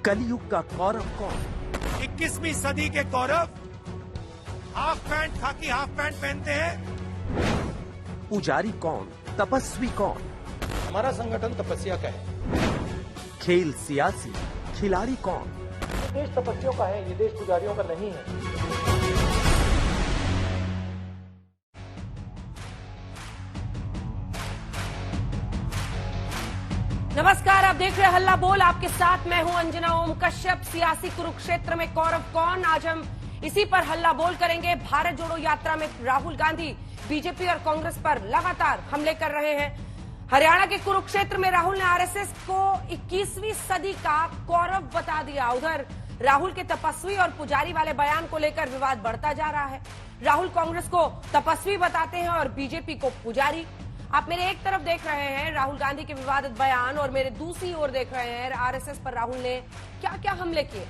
कलयुग का कौरव कौन? 21वीं सदी के कौरव हाफ पैंट खाकी हाफ पैंट पहनते हैं। पुजारी कौन? तपस्वी कौन? हमारा संगठन तपस्या का है। खेल सियासी खिलाड़ी कौन? ये देश तपस्वियों का है, ये देश पुजारियों का नहीं है। नमस्कार, आप देख रहे हैं हल्ला बोल। आपके साथ मैं हूं अंजना ओम कश्यप। सियासी कुरुक्षेत्र में कौरव कौन, आज हम इसी पर हल्ला बोल करेंगे। भारत जोड़ो यात्रा में राहुल गांधी बीजेपी और कांग्रेस पर लगातार हमले कर रहे हैं। हरियाणा के कुरुक्षेत्र में राहुल ने आरएसएस को 21वीं सदी का कौरव बता दिया। उधर राहुल के तपस्वी और पुजारी वाले बयान को लेकर विवाद बढ़ता जा रहा है। राहुल कांग्रेस को तपस्वी बताते हैं और बीजेपी को पुजारी। आप मेरे एक तरफ देख रहे हैं राहुल गांधी के विवादित बयान और मेरे दूसरी ओर देख रहे हैं आरएसएस पर राहुल ने क्या क्या हमले किए।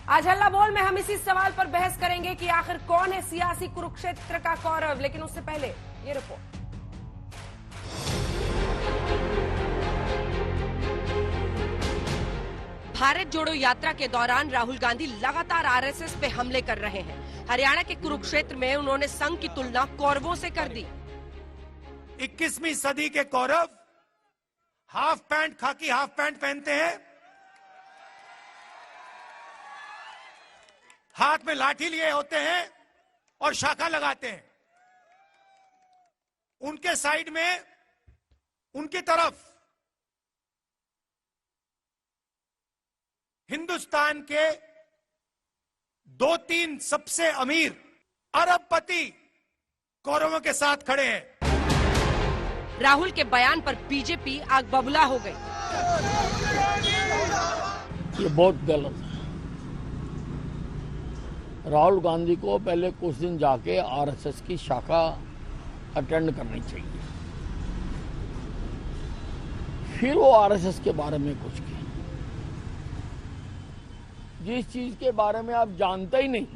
आज हल्ला बोल में हम इसी सवाल पर बहस करेंगे कि आखिर कौन है सियासी कुरुक्षेत्र का कौरव। लेकिन उससे पहले ये रिपोर्ट। भारत जोड़ो यात्रा के दौरान राहुल गांधी लगातार आरएसएस पे हमले कर रहे हैं। हरियाणा के कुरुक्षेत्र में उन्होंने संघ की तुलना कौरवों से कर दी। 21वीं सदी के कौरव हाफ पैंट खाकी हाफ पैंट पहनते हैं, हाथ में लाठी लिए होते हैं और शाखा लगाते हैं। उनके साइड में उनकी तरफ हिंदुस्तान के 2-3 सबसे अमीर अरबपति कौरवों के साथ खड़े हैं। राहुल के बयान पर बीजेपी आग बबूला हो गई। ये बहुत गलत है। राहुल गांधी को पहले कुछ दिन जाके आरएसएस की शाखा अटेंड करनी चाहिए, फिर वो आरएसएस के बारे में कुछ कहे। जिस चीज के बारे में आप जानते ही नहीं,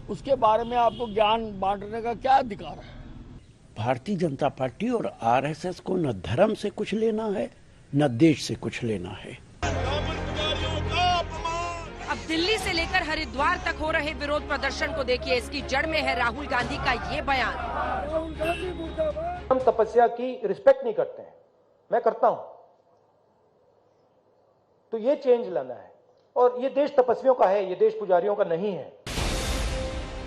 उसके बारे में आपको ज्ञान बांटने का क्या अधिकार है? भारतीय जनता पार्टी और आरएसएस को न धर्म से कुछ लेना है न देश से कुछ लेना है। अब दिल्ली से लेकर हरिद्वार तक हो रहे विरोध प्रदर्शन को देखिए। इसकी जड़ में है राहुल गांधी का ये बयान। हम तपस्या की रिस्पेक्ट नहीं करते हैं, मैं करता हूं। तो ये चेंज लाना है और ये देश तपस्वियों का है, ये देश पुजारियों का नहीं है।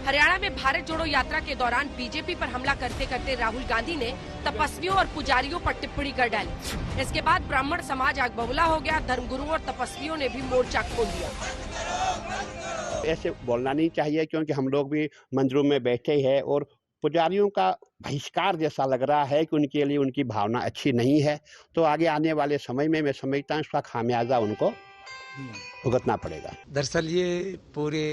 हरियाणा में भारत जोड़ो यात्रा के दौरान बीजेपी पर हमला करते करते राहुल गांधी ने तपस्वियों और पुजारियों पर टिप्पणी कर डाली। इसके बाद ब्राह्मण समाज आग बबूला हो गया। धर्मगुरुओं और तपस्वियों ने भी मोर्चा खोल दिया। ऐसे बोलना नहीं चाहिए, क्योंकि हम लोग भी मंदिरों में बैठे हैं और पुजारियों का बहिष्कार जैसा लग रहा है कि उनके लिए उनकी भावना अच्छी नहीं है। तो आगे आने वाले समय में मैं समझता हूँ उसका खामियाजा उनको भुगतना पड़ेगा। दरअसल ये पूरे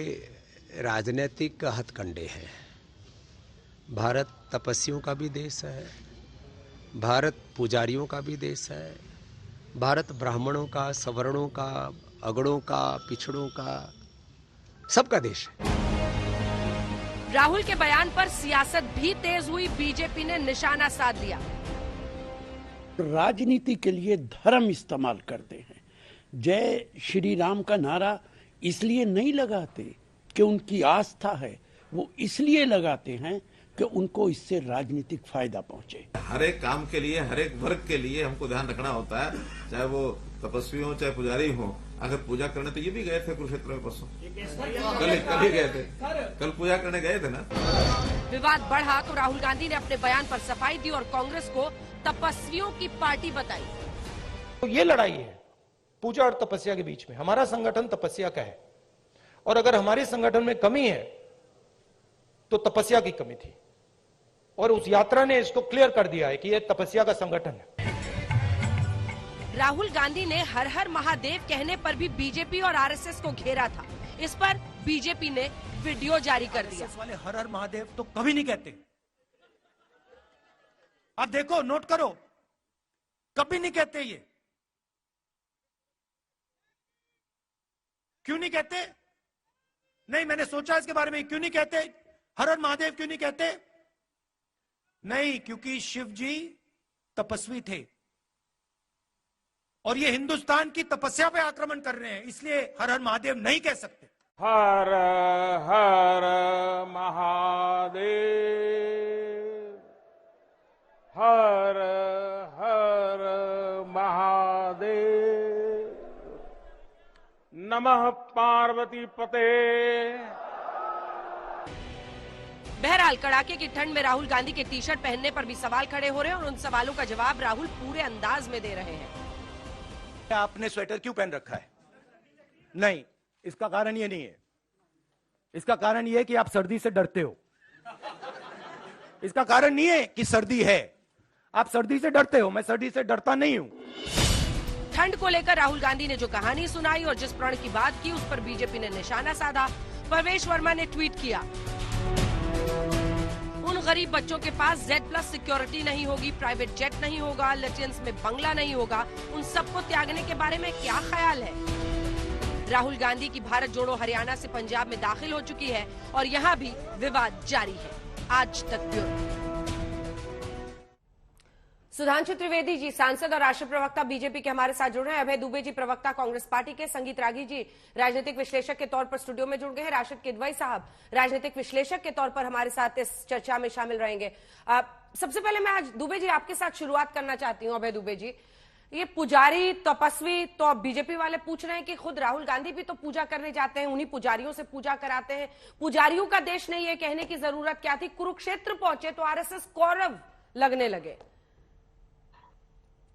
राजनीतिक हथकंडे हैं। भारत तपस्वियों का भी देश है, भारत पुजारियों का भी देश है, भारत ब्राह्मणों का, सवर्णों का, अगड़ों का, पिछड़ों का, सबका देश है। राहुल के बयान पर सियासत भी तेज हुई। बीजेपी ने निशाना साध लिया। राजनीति के लिए धर्म इस्तेमाल करते हैं। जय श्री राम का नारा इसलिए नहीं लगाते कि उनकी आस्था है, वो इसलिए लगाते हैं कि उनको इससे राजनीतिक फायदा पहुंचे। हर एक काम के लिए, हर एक वर्ग के लिए हमको ध्यान रखना होता है, चाहे वो तपस्वी हो चाहे पुजारी हो। अगर पूजा करने तो ये भी गए थे कुरुक्षेत्र में परसों, कल ही गए थे, कल पूजा करने गए थे ना। विवाद बढ़ा तो राहुल गांधी ने अपने बयान पर सफाई दी और कांग्रेस को तपस्वियों की पार्टी बताई। तो ये लड़ाई है पूजा और तपस्या के बीच में। हमारा संगठन तपस्या का है और अगर हमारे संगठन में कमी है तो तपस्या की कमी थी, और उस यात्रा ने इसको क्लियर कर दिया है कि यह तपस्या का संगठन है। राहुल गांधी ने हर हर महादेव कहने पर भी बीजेपी और आरएसएस को घेरा था। इस पर बीजेपी ने वीडियो जारी कर दिया। वाले हर हर महादेव तो कभी नहीं कहते। आप देखो, नोट करो, कभी नहीं कहते। ये क्यों नहीं कहते? नहीं, मैंने सोचा इसके बारे में, क्यों नहीं कहते? हर हर महादेव क्यों नहीं कहते? नहीं, क्योंकि शिव जी तपस्वी थे। और ये हिंदुस्तान की तपस्या पे आक्रमण कर रहे हैं, इसलिए हर हर महादेव नहीं कह सकते। हर हर महादेव, हर हर महादेव, नमः पार्वती पते। बहरहाल कड़ाके की ठंड में राहुल गांधी के टी शर्ट पहनने पर भी सवाल खड़े हो रहे हैं और उन सवालों का जवाब राहुल पूरे अंदाज में दे रहे हैं। आपने स्वेटर क्यों पहन रखा है? नहीं, इसका कारण ये नहीं है। इसका कारण ये है कि आप सर्दी से डरते हो। इसका कारण नहीं है कि सर्दी है, आप सर्दी से डरते हो। मैं सर्दी से डरता नहीं हूं। ठंड को लेकर राहुल गांधी ने जो कहानी सुनाई और जिस प्रण की बात की, उस पर बीजेपी ने निशाना साधा। परवेश वर्मा ने ट्वीट किया, उन गरीब बच्चों के पास Z+ सिक्योरिटी नहीं होगी, प्राइवेट जेट नहीं होगा, लेटियंस में बंगला नहीं होगा, उन सबको त्यागने के बारे में क्या ख्याल है? राहुल गांधी की भारत जोड़ो हरियाणा से पंजाब में दाखिल हो चुकी है और यहाँ भी विवाद जारी है। आज तक ब्यूरो। सुधांशु त्रिवेदी जी सांसद और राष्ट्रीय प्रवक्ता बीजेपी के हमारे साथ जुड़ रहे हैं। अभय दुबे जी प्रवक्ता कांग्रेस पार्टी के, संगीत रागी जी राजनीतिक विश्लेषक के तौर पर स्टूडियो में जुड़ गए हैं, राशिद किदवई साहब राजनीतिक विश्लेषक के तौर पर हमारे साथ इस चर्चा में शामिल रहेंगे। सबसे पहले मैं आज दुबे जी आपके साथ शुरुआत करना चाहती हूँ। अभय दुबे जी, ये पुजारी तपस्वी तो अब बीजेपी वाले पूछ रहे हैं कि खुद राहुल गांधी भी तो पूजा करने जाते हैं, उन्हीं पुजारियों से पूजा कराते हैं। पुजारियों का देश नहीं है कहने की जरूरत क्या थी? कुरुक्षेत्र पहुंचे तो आरएसएस कौरव लगने लगे।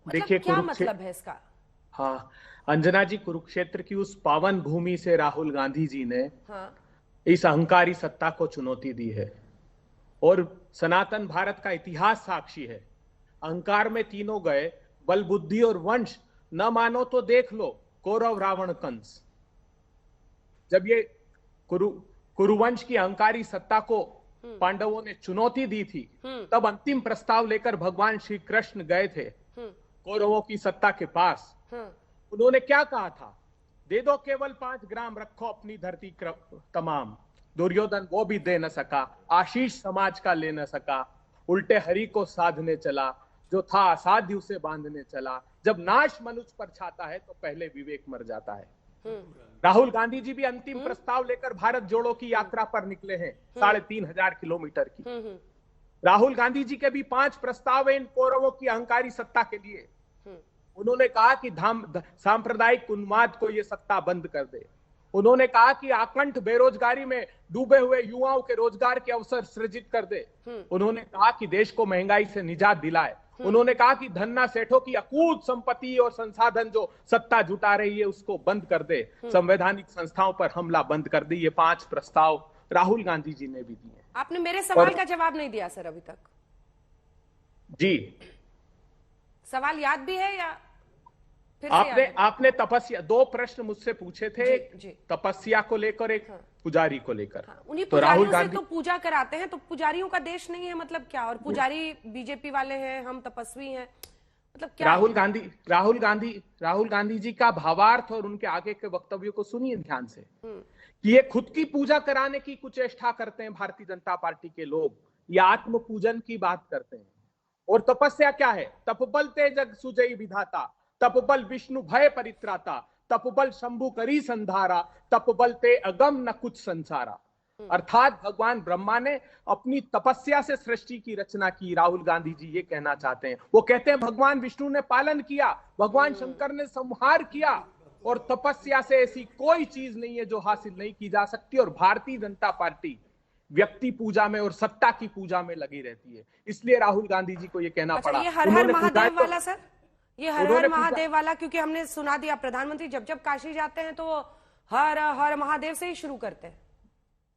देखिए क्या मतलब है इसका? हाँ अंजना जी, कुरुक्षेत्र की उस पावन भूमि से राहुल गांधी जी ने इस अहंकारी सत्ता को चुनौती दी है और सनातन भारत का इतिहास साक्षी है। अहंकार में तीनों गए, बल बुद्धि और वंश। न मानो तो देख लो कौरव रावण कंस। जब ये कुरुवंश की अहंकारी सत्ता को पांडवों ने चुनौती दी थी, तब अंतिम प्रस्ताव लेकर भगवान श्री कृष्ण गए थे कौरवों की सत्ता के पास। उन्होंने क्या कहा था? दे दो केवल 5 ग्राम, रखो अपनी धरती तमाम। दुर्योधन वो भी दे न सका, आशीष समाज का ले न सका। उल्टे हरि को साधने चला, जो था असाध्य उसे बांधने चला। जब नाश मनुष्य पर छाता है तो पहले विवेक मर जाता है। राहुल गांधी जी भी अंतिम प्रस्ताव लेकर भारत जोड़ो की यात्रा पर निकले हैं, 3500 किलोमीटर की। राहुल गांधी जी के भी 5 प्रस्ताव हैं इन कौरवों की अहंकारी सत्ता के लिए। उन्होंने कहा कि सांप्रदायिक उन्माद को ये सत्ता बंद कर दे। उन्होंने कहा कि आकंठ बेरोजगारी में डूबे हुए युवाओं के रोजगार के अवसर सृजित कर दे। उन्होंने कहा कि देश को महंगाई से निजात दिलाए। उन्होंने कहा कि धन्ना सेठों की अकूत संपत्ति और संसाधन जो सत्ता जुटा रही है उसको बंद कर दे। संवैधानिक संस्थाओं पर हमला बंद कर दे। ये 5 प्रस्ताव राहुल गांधी जी ने भी दिए। आपने मेरे सवाल का जवाब नहीं दिया सर अभी तक। जी, सवाल याद भी है या फिर आपने तपस्या 2 प्रश्न मुझसे पूछे थे, जी। तपस्या को लेकर, एक पुजारी को लेकर। उन्हीं तो राहुल पुजारियों से तो पूजा कराते हैं, तो पुजारियों का देश नहीं है मतलब क्या? और पुजारी बीजेपी वाले हैं, हम तपस्वी हैं, मतलब क्या? राहुल गांधी जी का भावार्थ और उनके आगे के वक्तव्यों को सुनिए ध्यान से कि ये खुद की पूजा कराने की कुचेष्टा करते हैं भारतीय जनता पार्टी के लोग। ये आत्म पूजन की बात करते हैं। और तपस्या क्या है? तपबल ते जग सुजई विधाता, तपबल विष्णु भय परित्राता, तपबल शंभु करी संधारा, तपबल ते अगम न कुछ संसारा। अर्थात भगवान ब्रह्मा ने अपनी तपस्या से सृष्टि की रचना की। राहुल गांधी जी ये कहना चाहते हैं। वो कहते हैं भगवान विष्णु ने पालन किया, भगवान शंकर ने संहार किया, और तपस्या से ऐसी कोई चीज नहीं है जो हासिल नहीं की जा सकती। और भारतीय जनता पार्टी व्यक्ति पूजा में और सत्ता की पूजा में लगी रहती है। इसलिए राहुल गांधी जी को ये कहना पड़ा। ये हर हर महादेव वाला सर, ये हर हर महादेव वाला, क्योंकि हमने सुना दिया प्रधानमंत्री जब जब काशी जाते हैं तो हर हर महादेव से ही शुरू करते हैं।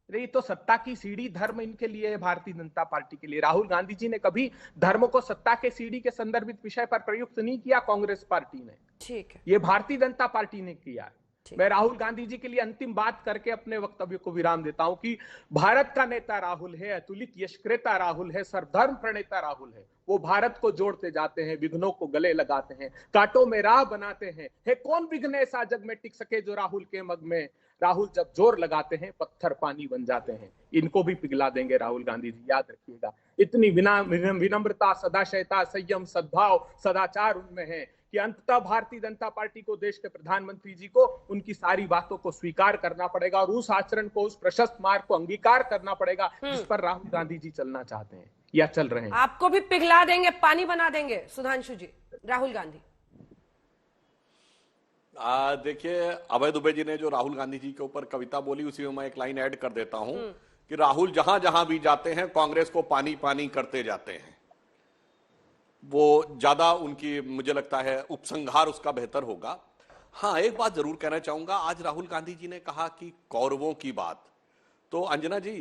ये तो सत्ता की सीढ़ी धर्म इनके लिए है, भारतीय जनता पार्टी के लिए। राहुल गांधी जी ने कभी धर्म को सत्ता के सीढ़ी के संदर्भित विषय पर प्रयुक्त नहीं किया कांग्रेस पार्टी ने। ठीक है, ये भारतीय जनता पार्टी ने किया। मैं राहुल गांधी जी के लिए अंतिम बात करके अपने वक्तव्य को विराम देता हूं कि भारत का नेता राहुल है, अतुलित यशक्रेता राहुल है, सर्वधर्म प्रणेता राहुल है। वो भारत को जोड़ते जाते हैं, विघ्नों को गले लगाते हैं, कांटों में राह बनाते हैं। है कौन विघ्न ऐसा जग में टिक सके जो राहुल के मग में? राहुल जब जोर लगाते हैं पत्थर पानी बन जाते हैं। इनको भी पिघला देंगे राहुल गांधी जी, याद रखिएगा। इतनी विनम्रता, सदाशयता, संयम, सद्भाव, सदाचार उनमें है कि अंततः भारतीय जनता पार्टी को, देश के प्रधानमंत्री जी को उनकी सारी बातों को स्वीकार करना पड़ेगा और उस आचरण को, उस प्रशस्त मार्ग को अंगीकार करना पड़ेगा जिस पर राहुल गांधी जी चलना चाहते हैं या चल रहे हैं। आपको भी पिघला देंगे, पानी बना देंगे सुधांशु जी राहुल गांधी। देखिए, अभय दुबे जी ने जो राहुल गांधी जी के ऊपर कविता बोली, उसी में मैं एक लाइन ऐड कर देता हूं कि राहुल जहां जहां भी जाते हैं कांग्रेस को पानी पानी करते जाते हैं। वो ज्यादा उनकी, मुझे लगता है उपसंहार उसका बेहतर होगा। हाँ, एक बात जरूर कहना चाहूंगा, आज राहुल गांधी जी ने कहा कि कौरवों की बात, तो अंजना जी,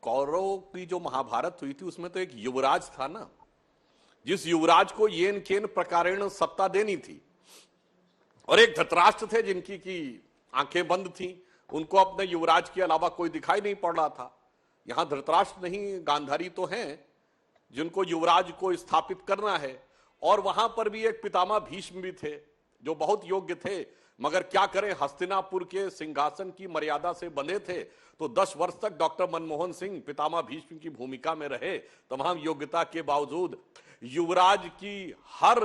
कौरवों की जो महाभारत हुई थी उसमें तो एक युवराज था ना, जिस युवराज को येन केन प्रकारेण सत्ता देनी थी, और एक धृतराष्ट्र थे जिनकी की आंखें बंद थी, उनको अपने युवराज के अलावा कोई दिखाई नहीं पड़ रहा था। यहां धृतराष्ट्र नहीं, गांधारी तो हैं जिनको युवराज को स्थापित करना है, और वहां पर भी एक पितामह भीष्म भी थे जो बहुत योग्य थे, मगर क्या करें, हस्तिनापुर के सिंहासन की मर्यादा से बंधे थे। तो 10 वर्ष तक डॉक्टर मनमोहन सिंह पितामह भीष्म की भूमिका में रहे, तमाम योग्यता के बावजूद युवराज की हर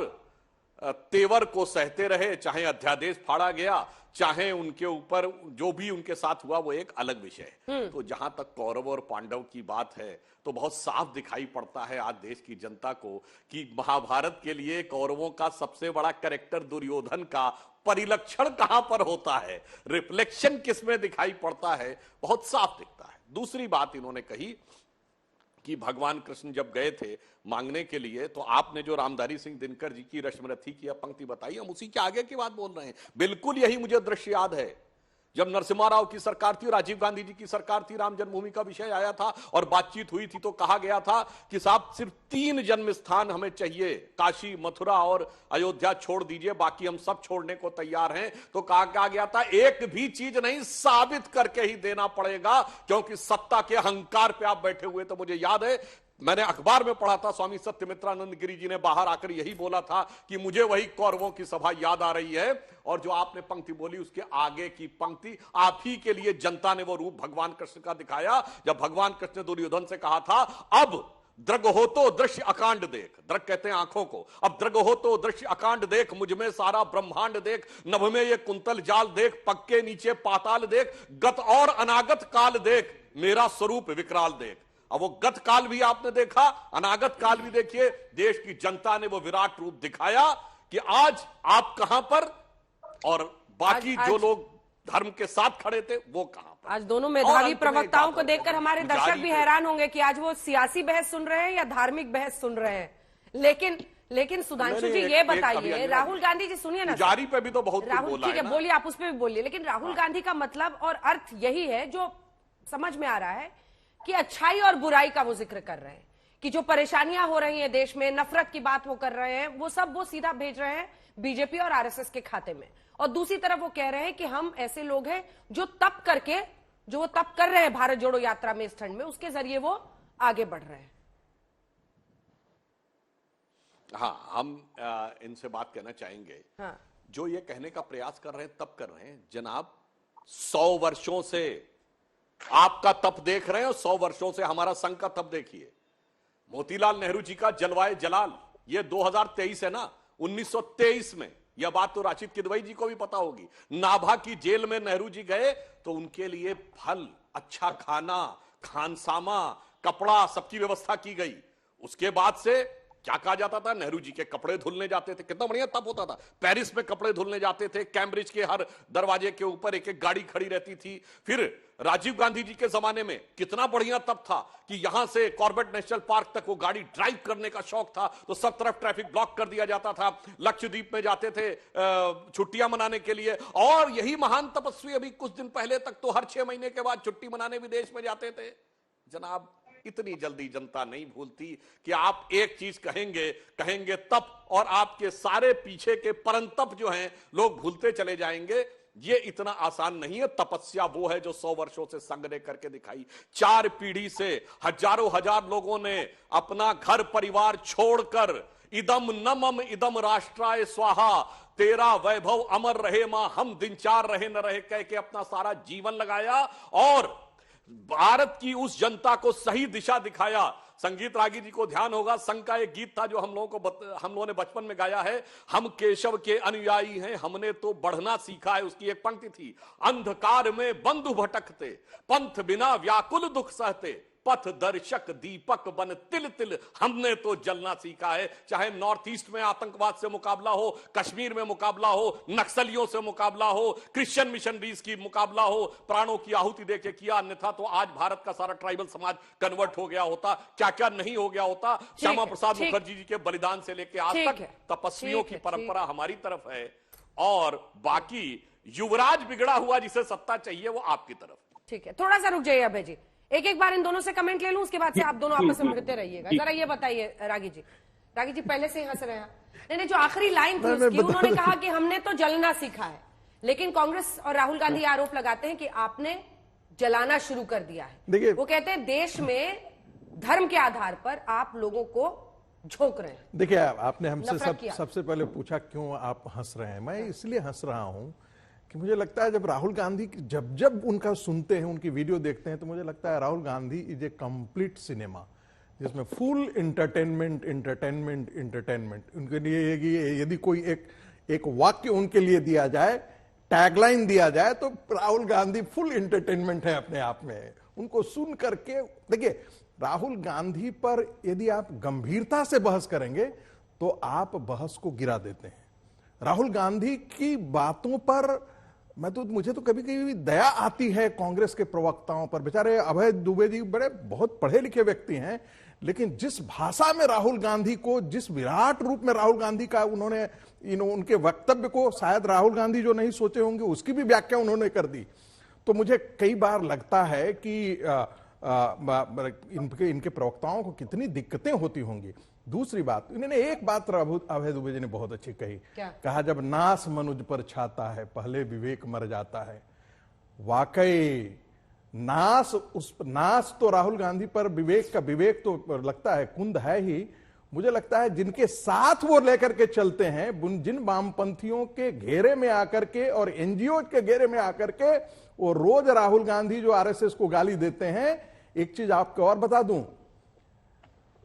तेवर को सहते रहे, चाहे अध्यादेश फाड़ा गया, चाहे उनके ऊपर जो भी उनके साथ हुआ वो एक अलग विषय है। तो जहां तक कौरव और पांडव की बात है तो बहुत साफ दिखाई पड़ता है आज देश की जनता को कि महाभारत के लिए कौरवों का सबसे बड़ा कैरेक्टर दुर्योधन का परिलक्षण कहां पर होता है, रिफ्लेक्शन किसमें दिखाई पड़ता है, बहुत साफ दिखता है। दूसरी बात इन्होंने कही कि भगवान कृष्ण जब गए थे मांगने के लिए, तो आपने जो रामधारी सिंह दिनकर जी की रश्मरथी की पंक्ति बताई, हम उसी के आगे की बात बोल रहे हैं। बिल्कुल यही मुझे दृश्य याद है जब नरसिम्हा राव की सरकार थी, राजीव गांधी जी की सरकार थी, राम जन्मभूमि का विषय आया था और बातचीत हुई थी, तो कहा गया था कि साहब सिर्फ 3 जन्म स्थान हमें चाहिए, काशी, मथुरा और अयोध्या छोड़ दीजिए, बाकी हम सब छोड़ने को तैयार हैं। तो कहा गया था एक भी चीज नहीं, साबित करके ही देना पड़ेगा, क्योंकि सत्ता के अहंकार पे आप बैठे हुए। तो मुझे याद है, मैंने अखबार में पढ़ा था, स्वामी सत्यमित्रानंद गिरी जी ने बाहर आकर यही बोला था कि मुझे वही कौरवों की सभा याद आ रही है। और जो आपने पंक्ति बोली उसके आगे की पंक्ति, आप ही के लिए जनता ने वो रूप भगवान कृष्ण का दिखाया, जब भगवान कृष्ण ने दुर्योधन से कहा था, अब दृग हो तो दृश्य अकांड देख, दृग कहते हैं आंखों को, अब दृग हो तो दृश्य अकांड देख, मुझ में सारा ब्रह्मांड देख, नभ में ये कुंतल जाल देख, पग के नीचे पाताल देख, गत और अनागत काल देख, मेरा स्वरूप विकराल देख। अब वो गत काल भी आपने देखा, अनागत काल भी देखिए, देश की जनता ने वो विराट रूप दिखाया कि आज आप कहां पर और बाकी जो लोग धर्म के साथ खड़े थे वो कहां पर। आज दोनों मेधावी प्रवक्ताओं को देखकर हमारे दर्शक भी हैरान होंगे कि आज वो सियासी बहस सुन रहे हैं या धार्मिक बहस सुन रहे हैं। लेकिन सुधांशु जी ये बताइए, राहुल गांधी जी सुनिए ना, जारी पे भी तो बहुत राहुल, ठीक है बोलिए, आप उस पर भी बोलिए, लेकिन राहुल गांधी का मतलब और अर्थ यही है जो समझ में आ रहा है कि अच्छाई और बुराई का वो जिक्र कर रहे हैं, कि जो परेशानियां हो रही हैं देश में, नफरत की बात वो कर रहे हैं, वो सब वो सीधा भेज रहे हैं बीजेपी और आरएसएस के खाते में। और दूसरी तरफ वो कह रहे हैं कि हम ऐसे लोग हैं जो तप करके, जो वो तप कर रहे हैं भारत जोड़ो यात्रा में इस ठंड में, उसके जरिए वो आगे बढ़ रहे हैं। हाँ, हम इनसे बात कहना चाहेंगे, हाँ। जो ये कहने का प्रयास कर रहे हैं, तप कर रहे हैं, जनाब 100 वर्षों से आपका तप देख रहे हैं और 100 वर्षों से हमारा संघ का तप देखिए। मोतीलाल नेहरू जी का जलवाए जलाल, ये 2023 है ना, 1923 में, यह बात तो राशिद किदवई जी को भी पता होगी। नाभा की जेल में नेहरू जी गए तो उनके लिए फल, अच्छा खाना, खानसामा, कपड़ा, सबकी व्यवस्था की गई। उसके बाद से क्या कहा जाता था, नेहरू जी के कपड़े धुलने जाते थे, कितना बढ़िया तप होता था। पेरिस में कपड़े धुलने जाते थे, कैम्ब्रिज के हर दरवाजे के ऊपर एक एक गाड़ी खड़ी रहती थी। फिर राजीव गांधी जी के जमाने में कितना बढ़िया तप था कि यहां से कॉर्बेट नेशनल पार्क तक वो गाड़ी ड्राइव करने का शौक था, तो सब तरफ ट्रैफिक ब्लॉक कर दिया जाता था। लक्षद्वीप में जाते थे छुट्टियां मनाने के लिए, और यही महान तपस्वी अभी कुछ दिन पहले तक तो हर 6 महीने के बाद छुट्टी मनाने विदेश में जाते थे। जनाब, इतनी जल्दी जनता नहीं भूलती कि आप एक चीज कहेंगे तप, और आपके सारे पीछे के परंतप जो हैं लोग भूलते चले जाएंगे। ये इतना आसान नहीं है। तपस्या वो है जो 100 वर्षों से संघ ने करके दिखाई। 4 पीढ़ी से हजारों हजार लोगों ने अपना घर परिवार छोड़कर, इदम न मम इदम राष्ट्राय स्वाहा, तेरा वैभव अमर रहे मां, हम दिन 4 रहे न रहे कह के अपना सारा जीवन लगाया और भारत की उस जनता को सही दिशा दिखाया। संगीत रागी जी को ध्यान होगा, संघ का एक गीत था जो हम लोगों ने बचपन में गाया है, हम केशव के अनुयायी हैं, हमने तो बढ़ना सीखा है। उसकी एक पंक्ति थी, अंधकार में बंधु भटकते, पंथ बिना व्याकुल दुख सहते, पथ दर्शक दीपक बन तिल तिल, हमने तो जलना सीखा है। चाहे नॉर्थ ईस्ट में आतंकवाद से मुकाबला हो, कश्मीर में मुकाबला हो, नक्सलियों से मुकाबला हो, क्रिश्चियन मिशनरीज की मुकाबला हो, प्राणों की आहुति देके किया, अन्यथा तो आज भारत का सारा ट्राइबल समाज कन्वर्ट हो गया होता, क्या क्या नहीं हो गया होता। श्यामा प्रसाद मुखर्जी जी के बलिदान से लेके आज तक तपस्वियों की परंपरा हमारी तरफ है, और बाकी युवराज बिगड़ा हुआ जिसे सत्ता चाहिए वो आपकी तरफ। ठीक है, थोड़ा सा रुक जाइए अभय जी, एक बार इन दोनों से कमेंट ले लूं, उसके बाद से आप दोनों आपस में भिड़ते रहिएगा। जरा ये बताइए रागी जी पहले से ही हंस रहे हैं। नहीं, जो आखिरी लाइन थी उसकी, उन्होंने कहा कि हमने तो जलना सीखा है, लेकिन कांग्रेस और राहुल गांधी आरोप लगाते हैं कि आपने जलाना शुरू कर दिया है। वो कहते हैं देश में धर्म के आधार पर आप लोगों को झोंक रहे हैं। देखिए, आपने हमसे सबसे पहले पूछा क्यों आप हंस रहे हैं। मैं इसलिए हंस रहा हूं कि मुझे लगता है जब राहुल गांधी जब उनका सुनते हैं, उनकी वीडियो देखते हैं, तो मुझे लगता है Rahul Gandhi is a complete cinema, जिसमें फुल इंटरटेनमेंट। उनके लिए यदि कोई एक वाक्य उनके लिए दिया जाए, टैगलाइन दिया जाए, तो राहुल गांधी फुल इंटरटेनमेंट है अपने आप में। उनको सुन करके देखिए, राहुल गांधी पर यदि आप गंभीरता से बहस करेंगे तो आप बहस को गिरा देते हैं। राहुल गांधी की बातों पर मुझे तो कभी कभी दया आती है कांग्रेस के प्रवक्ताओं पर। बेचारे अभय दुबे जी बहुत पढ़े लिखे व्यक्ति हैं, लेकिन जिस भाषा में राहुल गांधी को, जिस विराट रूप में राहुल गांधी का उन्होंने उनके वक्तव्य को शायद राहुल गांधी जो नहीं सोचे होंगे उसकी भी व्याख्या उन्होंने कर दी। तो मुझे कई बार लगता है कि इनके प्रवक्ताओं को कितनी दिक्कतें होती होंगी। दूसरी बात, इन्होंने एक बात अभय दुबे जी ने बहुत अच्छी कही, कहा जब नास मनुज पर छाता है पहले विवेक मर जाता है। वाकई नास तो राहुल गांधी पर विवेक तो लगता है कुंद है ही। मुझे लगता है जिनके साथ वो लेकर के चलते हैं, जिन वामपंथियों के घेरे में आकर के और एनजीओ के घेरे में आकर के वो रोज राहुल गांधी जो आरएसएस को गाली देते हैं। एक चीज आपको और बता दूं,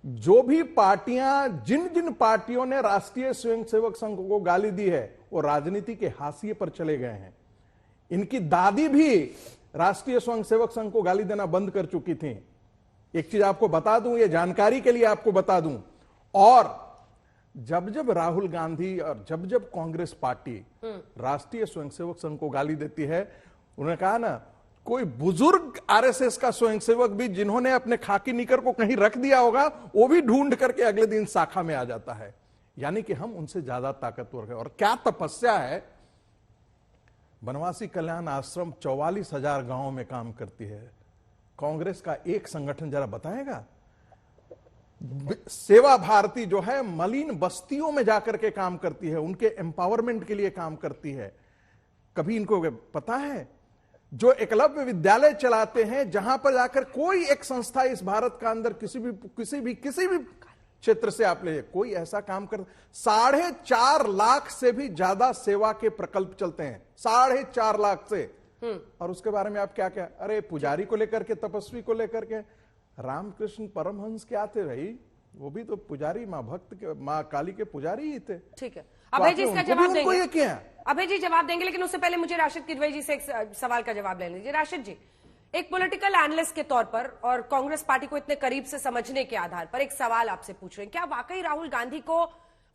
जो भी पार्टियां, जिन पार्टियों ने राष्ट्रीय स्वयंसेवक संघ को गाली दी है वो राजनीति के हाशिए पर चले गए हैं। इनकी दादी भी राष्ट्रीय स्वयंसेवक संघ को गाली देना बंद कर चुकी थी। एक चीज आपको बता दूं, ये जानकारी के लिए आपको बता दूं, और जब राहुल गांधी और जब कांग्रेस पार्टी राष्ट्रीय स्वयंसेवक संघ को गाली देती है, उन्होंने कहा ना, कोई बुजुर्ग आरएसएस का स्वयंसेवक भी जिन्होंने अपने खाकी निकर को कहीं रख दिया होगा, वो भी ढूंढ करके अगले दिन शाखा में आ जाता है। यानी कि हम उनसे ज्यादा ताकतवर है। और क्या तपस्या है। बनवासी कल्याण आश्रम 44,000 गांवों में काम करती है। कांग्रेस का एक संगठन जरा बताएगा? सेवा भारती जो है मलिन बस्तियों में जाकर के काम करती है, उनके एम्पावरमेंट के लिए काम करती है। कभी इनको पता है? जो एकलव्य विद्यालय चलाते हैं, जहां पर जाकर कोई एक संस्था इस भारत का अंदर किसी भी क्षेत्र से आप ले, कोई ऐसा काम कर, 4.5 लाख से भी ज्यादा सेवा के प्रकल्प चलते हैं, 4.5 लाख से। और उसके बारे में आप क्या क्या, अरे पुजारी को लेकर के, तपस्वी को लेकर के, रामकृष्ण परमहंस क्या थे भाई? वो भी तो पुजारी, माँ काली के पुजारी ही थे। ठीक है, अभय जी इसका जवाब देंगे। अभय जी जवाब देंगे, लेकिन उससे पहले मुझे राशिद किदवई जी से एक सवाल का जवाब ले लीजिए। राशिद जी, एक पॉलिटिकल एनालिस्ट के तौर पर और कांग्रेस पार्टी को इतने करीब से समझने के आधार पर एक सवाल आपसे पूछ रहे हैं, क्या वाकई राहुल गांधी को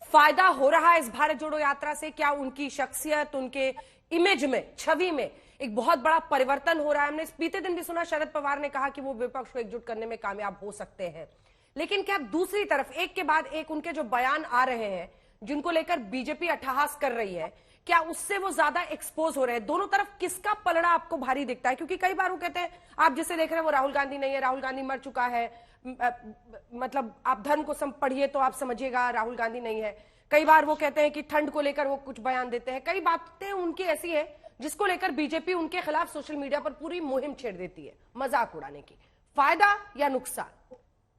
फायदा हो रहा है इस भारत जोड़ो यात्रा से? क्या उनकी शख्सियत, उनके इमेज में, छवि में एक बहुत बड़ा परिवर्तन हो रहा है? हमने बीते दिन भी सुना शरद पवार ने कहा कि वो विपक्ष को एकजुट करने में कामयाब हो सकते हैं, लेकिन क्या दूसरी तरफ एक के बाद एक उनके जो बयान आ रहे हैं जिनको लेकर बीजेपी अट्टहास कर रही है, क्या उससे वो ज्यादा एक्सपोज हो रहे हैं? दोनों तरफ किसका पलड़ा आपको भारी दिखता है? क्योंकि कई बार वो कहते हैं आप जिसे देख रहे हैं वो राहुल गांधी नहीं है, राहुल गांधी मर चुका है, मतलब आप धर्म को पढ़िए तो आप समझिएगा राहुल गांधी नहीं है। कई बार वो कहते हैं कि ठंड को लेकर वो कुछ बयान देते हैं। कई बातें उनकी ऐसी है जिसको लेकर बीजेपी उनके खिलाफ सोशल मीडिया पर पूरी मुहिम छेड़ देती है मजाक उड़ाने की। फायदा या नुकसान?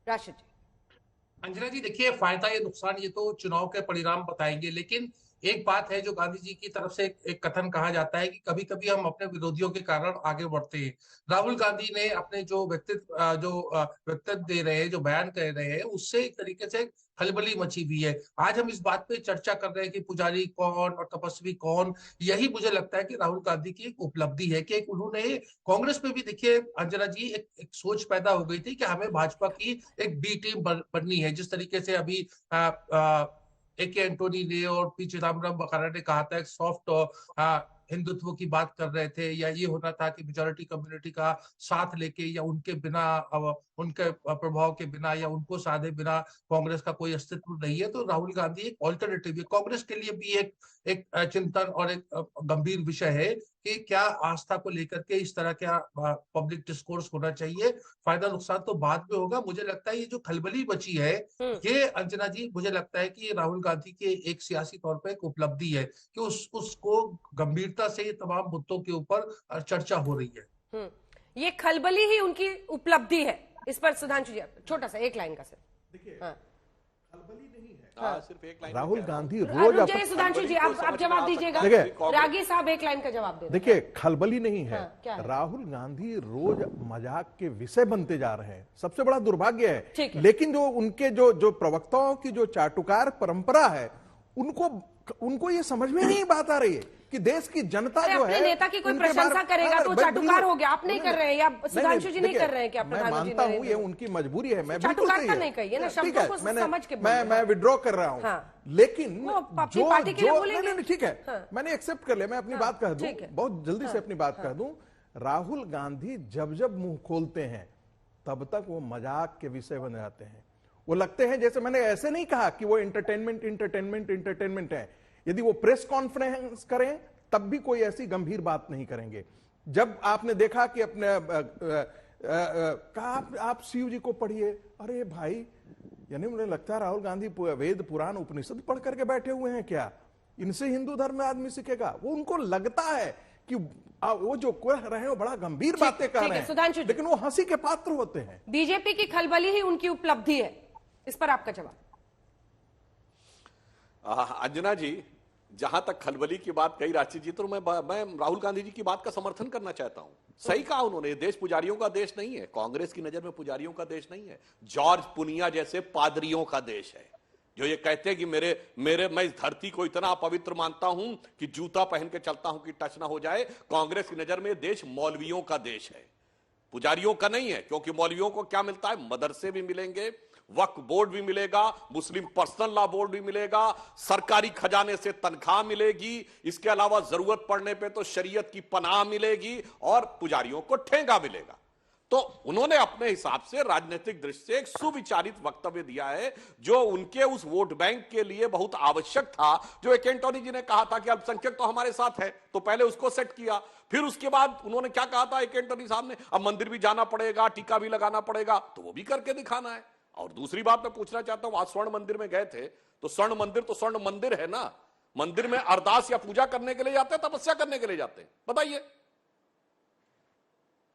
राशिद जी। अंजना जी, देखिए, फायदा या नुकसान ये तो चुनाव के परिणाम बताएंगे, लेकिन एक बात है जो गांधी जी की तरफ से एक कथन कहा जाता है कि कभी कभी हम अपने विरोधियों के कारण आगे बढ़ते हैं। राहुल गांधी ने अपने जो व्यक्तित्व दे रहे हैं, जो बयान कर रहे हैं, उससे एक तरीके से खलबली मची हुई है। आज हम इस बात पे चर्चा कर रहे हैं कि पुजारी कौन और तपस्वी कौन। यही मुझे लगता है कि राहुल गांधी की एक उपलब्धि है कि उन्होंने कांग्रेस में भी, देखिए अंजना जी, एक सोच पैदा हो गई थी कि हमें भाजपा की एक बी टीम बननी है। जिस तरीके से अभी AK एंटोनी ने और पी चिदम्बरम वगैरह ने कहा था, एक सॉफ्ट हिंदुत्व की बात कर रहे थे, या ये होना था कि मेजोरिटी कम्युनिटी का साथ लेके या उनके बिना, उनके प्रभाव के बिना या उनको साधे बिना कांग्रेस का कोई अस्तित्व नहीं है। तो राहुल गांधी एक ऑल्टरनेटिव है। कांग्रेस के लिए भी एक चिंतन और एक गंभीर विषय है कि क्या आस्था को लेकर के इस तरह का पब्लिक डिस्कोर्स होना चाहिए। फायदा नुकसान तो बाद में होगा। मुझे लगता है ये जो खलबली बची है, ये अंजना जी, मुझे लगता है कि राहुल गांधी के एक सियासी तौर पर एक उपलब्धि है कि उसको गंभीरता से ये तमाम मुद्दों के ऊपर चर्चा हो रही है। ये खलबली ही उनकी उपलब्धि है। इस पर सुधांशु जी छोटा सा एक लाइन का सर। देखिए खलबली नहीं है, सिर्फ एक लाइन। राहुल गांधी रोज सुधांशु जी आप जवाब दीजिएगा। रागी साहब एक लाइन का जवाब दे। देखिए खलबली नहीं है, राहुल गांधी रोज मजाक के विषय बनते जा रहे हैं। सबसे बड़ा दुर्भाग्य है। लेकिन जो उनके जो प्रवक्ताओं की जो चाटुकार परंपरा है, उनको ये समझ में नहीं बात आ रही है कि देश की जनता जो है, नेता की कोई प्रशंसा करेगा तो चाटुकार हो गया। आप नहीं कर रहे हैं या सुधांशु जी नहीं कर रहे हैं क्या? मैं मानता हूं ये उनकी मजबूरी है। मैं बिल्कुल नहीं कहिए ना, शब्दों को समझ के मैं विड्रॉ कर रहा हूं। लेकिन जो ठीक है, मैंने एक्सेप्ट कर लिया। मैं अपनी बात कह दूं, बहुत जल्दी से अपनी बात कह दूं। राहुल गांधी जब मुंह खोलते हैं तब तक वो मजाक के विषय बन जाते हैं। वो लगते हैं, जैसे मैंने ऐसे नहीं कहा कि वो एंटरटेनमेंट है। यदि वो प्रेस कॉन्फ्रेंस करें तब भी कोई ऐसी गंभीर बात नहीं करेंगे। जब आपने देखा कि अपने कहा आप शिव जी को पढ़िए, अरे भाई, यानी मुझे लगता है राहुल गांधी वेद पुराण उपनिषद पढ़ करके बैठे हुए हैं क्या? इनसे हिंदू धर्म में आदमी सीखेगा? वो उनको लगता है कि वो जो कह रहे हैं वो बड़ा गंभीर बातें कर रहे हैं, लेकिन वो हंसी के पात्र होते हैं। बीजेपी की खलबली ही उनकी उपलब्धि है। इस पर आपका जवाब। अंजना जी, जहां तक खलबली की बात कही रांची जी, तो मैं राहुल गांधी जी की बात का समर्थन करना चाहता हूं। सही कहा उन्होंने, देश पुजारियों का देश नहीं है। कांग्रेस की नजर में पुजारियों का देश नहीं है। जॉर्ज पुनिया जैसे पादरियों का देश है, जो ये कहते हैं कि मैं इस धरती को इतना पवित्र मानता हूं कि जूता पहन के चलता हूं कि टच ना हो जाए। कांग्रेस की नजर में देश मौलवियों का देश है, पुजारियों का नहीं है। क्योंकि मौलवियों को क्या मिलता है? मदरसे भी मिलेंगे, वक्फ बोर्ड भी मिलेगा, मुस्लिम पर्सनल लॉ बोर्ड भी मिलेगा, सरकारी खजाने से तनख्वाह मिलेगी, इसके अलावा जरूरत पड़ने पे तो शरीयत की पनाह मिलेगी और पुजारियों को ठेंगा मिलेगा। तो उन्होंने अपने हिसाब से राजनीतिक दृष्टि से एक सुविचारित वक्तव्य दिया है, जो उनके उस वोट बैंक के लिए बहुत आवश्यक था। जो एक एंटोनी जी ने कहा था कि अल्पसंख्यक तो हमारे साथ है, तो पहले उसको सेट किया। फिर उसके बाद उन्होंने क्या कहा था एक एंटोनी साहब ने? अब मंदिर भी जाना पड़ेगा, टीका भी लगाना पड़ेगा, तो वो भी करके दिखाना है। और दूसरी बात मैं पूछना चाहता हूं, आज स्वर्ण मंदिर में गए थे, तो स्वर्ण मंदिर तो स्वर्ण मंदिर है ना। मंदिर में अरदास या पूजा करने के लिए जाते हैं, तपस्या करने के लिए जाते हैं? बताइए,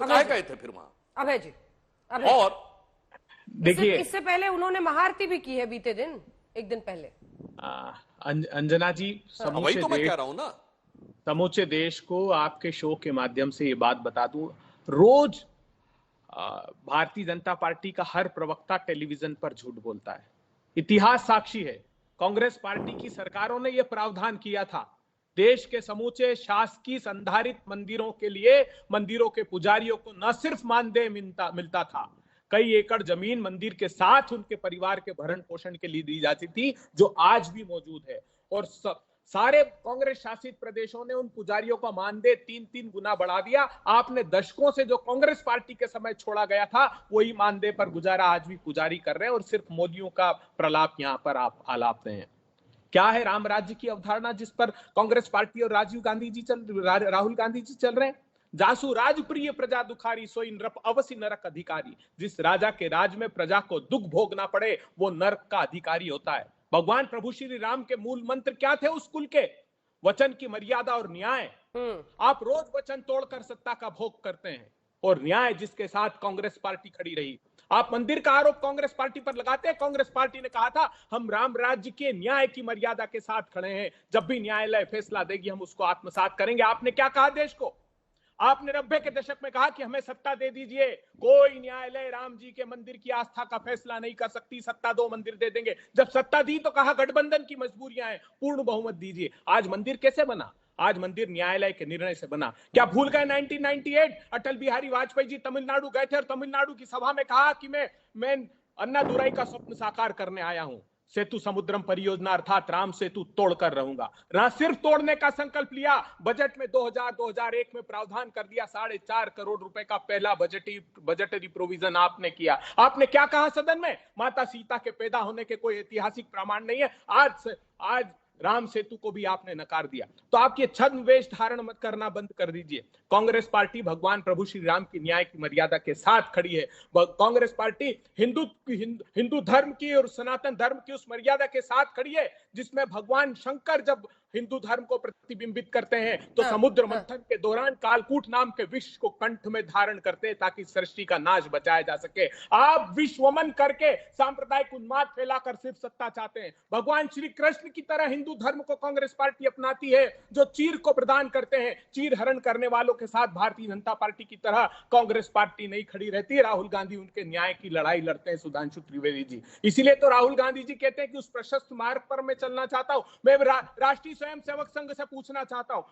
तो काहे गए थे फिर वहां? अभय जी, और देखिए, इससे पहले उन्होंने महाआरती भी की है बीते दिन, एक दिन पहले। अंजना जी, वही तो मैं कह रहा हूं ना, समूचे देश को आपके शो के माध्यम से ये बात बता दूं, रोज भारतीय जनता पार्टी का हर प्रवक्ता टेलीविजन पर झूठ बोलता है। इतिहास साक्षी है, कांग्रेस पार्टी की सरकारों ने यह प्रावधान किया था। देश के समूचे शासकीय संधारित मंदिरों के लिए मंदिरों के पुजारियों को न सिर्फ मानदेय मिलता था, कई एकड़ जमीन मंदिर के साथ उनके परिवार के भरण पोषण के लिए दी जाती थी, जो आज भी मौजूद है। और सारे कांग्रेस शासित प्रदेशों ने उन पुजारियों का मानदेय 3-3 गुना बढ़ा दिया। आपने दशकों से जो कांग्रेस पार्टी के समय छोड़ा गया था, वही मानदेय पर गुजारा आज भी पुजारी कर रहे हैं, और सिर्फ मौलियों का प्रलाप यहां पर आप आलाप रहे हैं। क्या है राम राज्य की अवधारणा जिस पर कांग्रेस पार्टी और राहुल गांधी जी चल रहे हैं? जासु राजप्रिय प्रजा दुखारी, सोई नृप अवसि नरक अधिकारी। जिस राजा के राज में प्रजा को दुख भोगना पड़े, वो नरक का अधिकारी होता है। भगवान प्रभु श्री राम के मूल मंत्र क्या थे उस कुल के? वचन की मर्यादा और न्याय। आप रोज वचन तोड़कर सत्ता का भोग करते हैं, और न्याय जिसके साथ कांग्रेस पार्टी खड़ी रही। आप मंदिर का आरोप कांग्रेस पार्टी पर लगाते हैं। कांग्रेस पार्टी ने कहा था हम राम राज्य के न्याय की मर्यादा के साथ खड़े हैं, जब भी न्यायालय फैसला देगी हम उसको आत्मसात करेंगे। आपने क्या कहा देश को? आपने 90 के दशक में कहा कि हमें सत्ता दे दीजिए, कोई न्यायालय राम जी के मंदिर की आस्था का फैसला नहीं कर सकती, सत्ता दो, मंदिर दे देंगे। जब सत्ता दी तो कहा गठबंधन की मजबूरियां हैं, पूर्ण बहुमत दीजिए। आज मंदिर कैसे बना? आज मंदिर न्यायालय के निर्णय से बना। क्या भूल गए 1998 अटल बिहारी वाजपेयी जी तमिलनाडु गए थे और तमिलनाडु की सभा में कहा कि मैं अन्नादुराई का स्वप्न साकार करने आया हूं, सेतु समुद्रम परियोजना अर्थात राम सेतु तोड़कर रहूंगा। ना सिर्फ तोड़ने का संकल्प लिया, बजट में 2000-2001 में प्रावधान कर दिया, 4.5 करोड़ रुपए का पहला बजटरी प्रोविजन आपने किया। आपने क्या कहा सदन में? माता सीता के पैदा होने के कोई ऐतिहासिक प्रमाण नहीं है। आज राम सेतु को भी आपने नकार दिया। तो आप ये छद्मवेश धारण मत करना बंद कर दीजिए। कांग्रेस पार्टी भगवान प्रभु श्री राम की न्याय की मर्यादा के साथ खड़ी है। कांग्रेस पार्टी हिंदू धर्म की और सनातन धर्म की उस मर्यादा के साथ खड़ी है जिसमें भगवान शंकर जब हिंदू धर्म को प्रतिबिंबित करते हैं तो समुद्र मंथन के दौरान कालकूट नाम के विष को कंठ में धारण करते हैं ताकि सृष्टि का नाश बचाया जा सके। आप विश्वमन करके सांप्रदायिक उन्माद फैलाकर सिर्फ सत्ता चाहते हैं। भगवान श्री कृष्ण की तरह हिंदू धर्म को कांग्रेस पार्टी अपनाती है जो चीर को प्रदान करते हैं। चीर हरण करने वालों के साथ भारतीय जनता पार्टी की तरह कांग्रेस पार्टी नहीं खड़ी रहती। राहुल गांधी उनके न्याय की लड़ाई लड़ते हैं, सुधांशु त्रिवेदी जी। इसीलिए तो राहुल गांधी जी कहते हैं कि उस प्रशस्त मार्ग पर मैं चलना चाहता हूं। मैं राष्ट्रीय स्वयंसेवक संघ से पूछना चाहता हूं,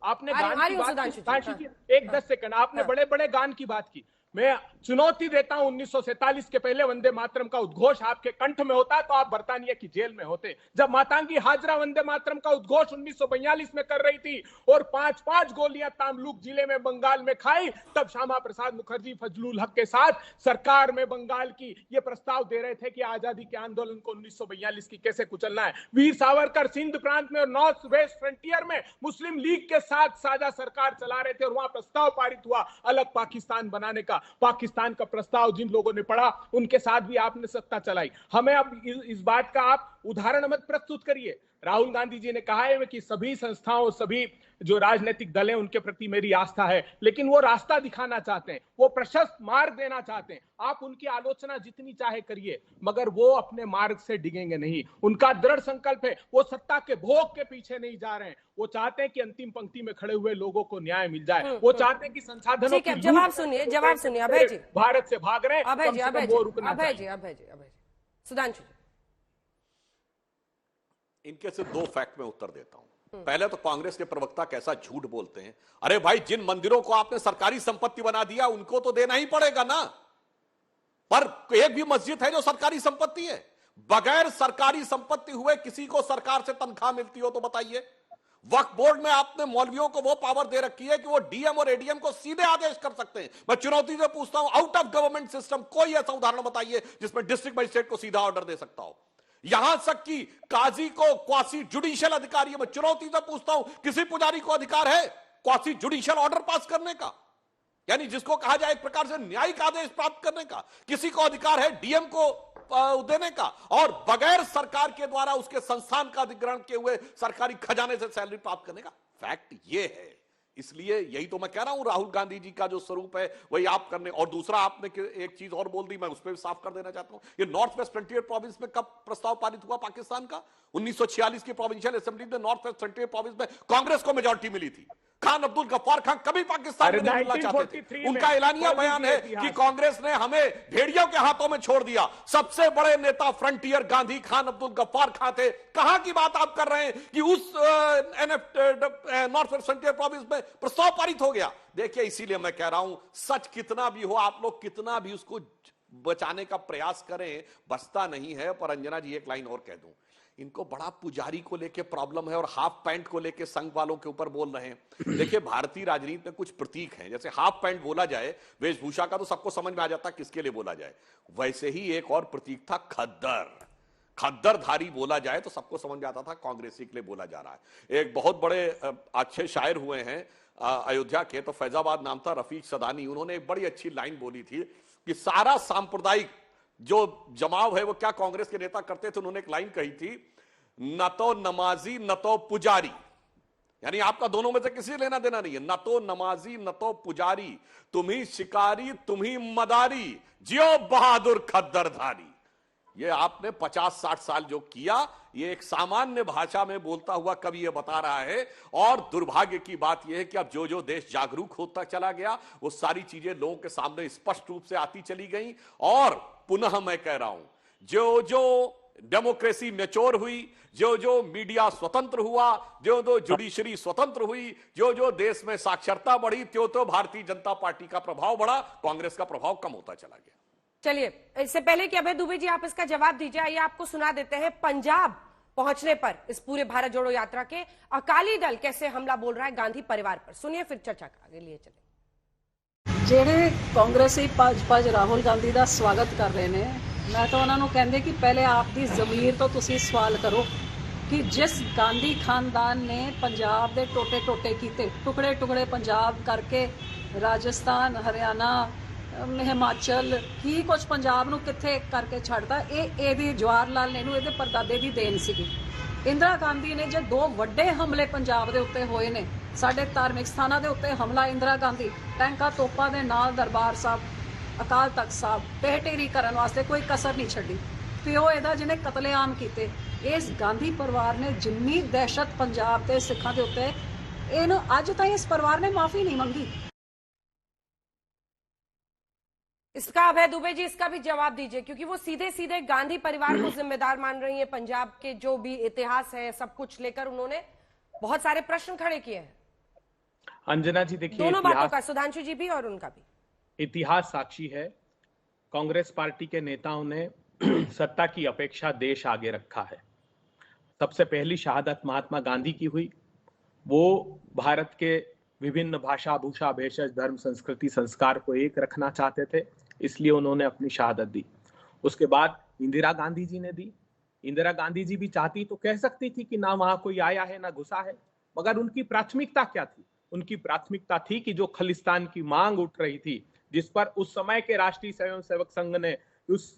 आपने गान की बात की, एक 10 सेकंड, आपने बड़े बड़े गान की बात की। मैं चुनौती देता हूं 1947 के पहले वंदे मातरम का उद्घोष आपके कंठ में होता तो आप बर्तानिया की जेल में होते। जब मातांगी हाजरा वंदे मातरम का उद्घोष 1942 में कर रही थी और 5-5 गोलियां तामलुक जिले में बंगाल में खाई, तब श्यामा प्रसाद मुखर्जी फजलुल हक के साथ सरकार में बंगाल की ये प्रस्ताव दे रहे थे कि आजादी के आंदोलन को 1942 की कैसे कुचलना है। वीर सावरकर सिंध प्रांत में और नॉर्थ वेस्ट फ्रंटियर में मुस्लिम लीग के साथ साझा सरकार चला रहे थे और वहां प्रस्ताव पारित हुआ अलग पाकिस्तान बनाने का। पाकिस्तान का प्रस्ताव जिन लोगों ने पढ़ा उनके साथ भी आपने सत्ता चलाई। हमें अब इस बात का आप उदाहरण मत प्रस्तुत करिए। राहुल गांधी जी ने कहा है कि सभी संस्थाओं, सभी जो राजनीतिक दल हैं उनके प्रति मेरी आस्था है, लेकिन वो रास्ता दिखाना चाहते हैं, वो प्रशस्त मार्ग देना चाहते हैं। आप उनकी आलोचना जितनी चाहे करिए, मगर वो अपने मार्ग से डिगेंगे नहीं। उनका दृढ़ संकल्प है, वो सत्ता के भोग के पीछे नहीं जा रहे हैं। वो चाहते हैं कि अंतिम पंक्ति में खड़े हुए लोगों को न्याय मिल जाए। वो चाहते हैं कि संसाधनों की जवाब सुनिए अभय जी, भारत से भाग रहे हैं, अभय जी सुधांशु जी। इनके से 2 फैक्ट में उत्तर देता हूं। पहले तो कांग्रेस के प्रवक्ता कैसा झूठ बोलते हैं। अरे भाई, जिन मंदिरों को आपने सरकारी संपत्ति बना दिया उनको तो देना ही पड़ेगा ना। पर एक भी मस्जिद है जो सरकारी संपत्ति है? बगैर सरकारी संपत्ति हुए किसी को सरकार से तनख्वाह मिलती हो तो बताइए। वक्फ बोर्ड में आपने मौलवियों को वो पावर दे रखी है कि वो डीएम और एडीएम को सीधे आदेश कर सकते हैं। मैं चुनौती से पूछता हूं, आउट ऑफ गवर्नमेंट सिस्टम कोई ऐसा उदाहरण बताइए जिसमें डिस्ट्रिक्ट मजिस्ट्रेट को सीधा ऑर्डर दे सकता हो। यहां तक कि काजी को क्वासी जुडिशियल अधिकारी, मैं चुनौती से पूछता हूं, किसी पुजारी को अधिकार है क्वासी जुडिशियल ऑर्डर पास करने का, यानी जिसको कहा जाए एक प्रकार से न्यायिक आदेश प्राप्त करने का? किसी को अधिकार है डीएम को देने का, और बगैर सरकार के द्वारा उसके संस्थान का अधिग्रहण किए हुए सरकारी खजाने से सैलरी प्राप्त करने का? फैक्ट ये है। इसलिए यही तो मैं कह रहा हूं, राहुल गांधी जी का जो स्वरूप है वही आप करने। और दूसरा, आपने एक चीज और बोल दी, मैं उस पर भी साफ कर देना चाहता हूं। ये नॉर्थ वेस्ट फ्रंटियर प्रोविंस में कब प्रस्ताव पारित हुआ पाकिस्तान का? 1946 की प्रोविंशियल असेंबली में नॉर्थ वेस्ट फ्रंटियर प्रोविंस में कांग्रेस को मेजॉरिटी मिली थी। खान अब्दुल गफ्फार खान कभी पाकिस्तान में नहीं मिलना चाहते थे। उनका एलानिया बयान है कि कांग्रेस ने हमें भेड़ियों के हाथों में छोड़ दिया। सबसे बड़े नेता फ्रंटियर गांधी खान अब्दुल गफ्फार खान थे। कहां की बात आप कर रहे हैं कि उस नॉर्थ वेस्ट फ्रंटियर प्रोविंस में प्रस्ताव पारित हो गया? देखिए, इसीलिए मैं कह रहा हूं, सच कितना भी हो, आप लोग कितना भी उसको बचाने का प्रयास करें, बचता नहीं है। पर अंजना जी, एक लाइन और कह दूं, इनको बड़ा पुजारी को लेके प्रॉब्लम है और हाफ पैंट को लेके संघ वालों के ऊपर बोल रहे हैं। देखिए, भारतीय राजनीति में कुछ प्रतीक हैं, जैसे हाफ पैंट बोला जाए वेशभूषा का तो सबको समझ में आ जाता किसके लिए बोला जाए, वैसे ही एक और प्रतीक था खद्दर। खद्दरधारी बोला जाए तो सबको समझ में आता था कांग्रेसी के लिए बोला जा रहा है। एक बहुत बड़े अच्छे शायर हुए हैं अयोध्या के, तो फैजाबाद नाम था, रफीक सदानी। उन्होंने एक बड़ी अच्छी लाइन बोली थी कि सारा सांप्रदायिक जो जमाव है वो क्या कांग्रेस के नेता करते थे। उन्होंने एक लाइन कही थी, न तो नमाजी न तो पुजारी, यानी आपका दोनों में से किसी लेना देना नहीं है, न तो नमाजी न तो पुजारी, तुम ही शिकारी तुम ही मदारी, जियो बहादुर खद्दरधारी। ये आपने 50-60 साल जो किया, ये एक सामान्य भाषा में बोलता हुआ कवि ये बता रहा है। और दुर्भाग्य की बात यह है कि अब जो जो देश जागरूक होता चला गया, वो सारी चीजें लोगों के सामने स्पष्ट रूप से आती चली गई। और पुनः मैं कह रहा हूं, जो जो डेमोक्रेसी मैच्योर हुई, जो जो मीडिया स्वतंत्र हुआ, जो जो जुडिशरी स्वतंत्र हुई, जो जो देश में साक्षरता बढ़ी, त्यों तो भारतीय जनता पार्टी का प्रभाव बढ़ा, कांग्रेस का प्रभाव कम होता चला गया। चलिए, इससे पहले कि अभय दुबे जी आप इसका जवाब दीजिए, आइए आपको सुना देते हैं पंजाब पहुंचने पर इस पूरे भारत जोड़ो यात्रा के अकाली दल कैसे हमला बोल रहा है गांधी परिवार पर। सुनिए, फिर चर्चा आगे लिए चले। ਜਿਹੜੇ ਕਾਂਗਰਸੀ ਭੱਜ ਰਾਹੁਲ ਗਾਂਧੀ ਦਾ ਸਵਾਗਤ ਕਰ ਰਹੇ ਨੇ, ਮੈਂ ਤਾਂ ਉਹਨਾਂ ਨੂੰ ਕਹਿੰਦੇ ਕਿ ਪਹਿਲੇ ਆਪ ਦੀ ਜ਼ਮੀਰ ਤੋਂ ਤੁਸੀਂ ਸਵਾਲ ਕਰੋ ਕਿ ਜਿਸ ਗਾਂਧੀ ਖਾਨਦਾਨ ਨੇ ਪੰਜਾਬ ਦੇ ਟੋਟੇ ਟੋਟੇ ਕੀਤੇ, ਟੁਕੜੇ ਟੁਕੜੇ ਪੰਜਾਬ ਕਰਕੇ ਰਾਜਸਥਾਨ, ਹਰਿਆਣਾ, ਹਿਮਾਚਲ ਕੀ ਕੁਝ ਪੰਜਾਬ ਨੂੰ ਕਿੱਥੇ ਕਰਕੇ ਛੱਡਦਾ, ਇਹਦੀ ਜਵਾਹਰ ਲਾਲ ਨਹਿਰੂ ਇਹਦੇ ਪਰਦਾਦੇ ਦੀ ਦੇਣ ਸੀਗੀ। ਇੰਦਰਾ ਗਾਂਧੀ ਨੇ ਜੇ 2 ਵੱਡੇ ਹਮਲੇ ਪੰਜਾਬ ਦੇ ਉੱਤੇ ਹੋਏ ਨੇ, ਸਾਡੇ ਧਾਰਮਿਕ ਸਥਾਨਾਂ ਦੇ ਉੱਤੇ ਹਮਲਾ ਇੰਦਰਾ ਗਾਂਧੀ, ਟੈਂਕਾਂ ਤੋਪਾਂ ਦੇ ਨਾਲ ਦਰਬਾਰ ਸਾਹਿਬ, ਅਕਾਲ ਤਖਤ ਸਾਹਿਬ ਢਹਿ ਢੇਰੀ ਕਰਨ ਵਾਸਤੇ ਕੋਈ ਕਸਰ ਨਹੀਂ ਛੱਡੀ। ਪਿਓ ਇਹਦਾ ਜਿਹਨੇ ਕਤਲੇਆਮ ਕੀਤੇ, ਇਸ ਗਾਂਧੀ ਪਰਿਵਾਰ ਨੇ ਜਿੰਨੀ ਦਹਿਸ਼ਤ ਪੰਜਾਬ ਤੇ ਸਿੱਖਾਂ ਦੇ ਉੱਤੇ, ਇਹਨੂੰ ਅੱਜ ਤਾਈਂ ਇਸ ਪਰਿਵਾਰ ਨੇ ਮਾਫੀ नहीं ਮੰਗੀ। इसका अभय दुबे जी इसका भी जवाब दीजिए, क्योंकि वो सीधे सीधे गांधी परिवार को जिम्मेदार मान रही है। पंजाब के जो भी इतिहास है सब कुछ लेकर उन्होंने बहुत सारे प्रश्न खड़े किए हैं। अंजना जी देखिए, दोनों बातों का, सुधांशु जी भी और उनका भी, इतिहास साक्षी है। कांग्रेस पार्टी के नेताओं ने सत्ता की अपेक्षा देश आगे रखा है। सबसे पहली शहादत महात्मा गांधी की हुई। वो भारत के विभिन्न भाषा, भूषा, भेषज, धर्म, संस्कृति, संस्कार को एक रखना चाहते थे, इसलिए उन्होंने अपनी शहादत दी। उसके बाद इंदिरा गांधी जी ने दी। इंदिरा गांधी जी भी चाहती तो कह सकती थी कि ना वहां कोई आया है ना घुसा है, मगर उनकी प्राथमिकता क्या थी? उनकी प्राथमिकता थी कि जो खलिस्तान की मांग उठ रही थी, जिस पर उस समय के राष्ट्रीय स्वयंसेवक संघ ने उस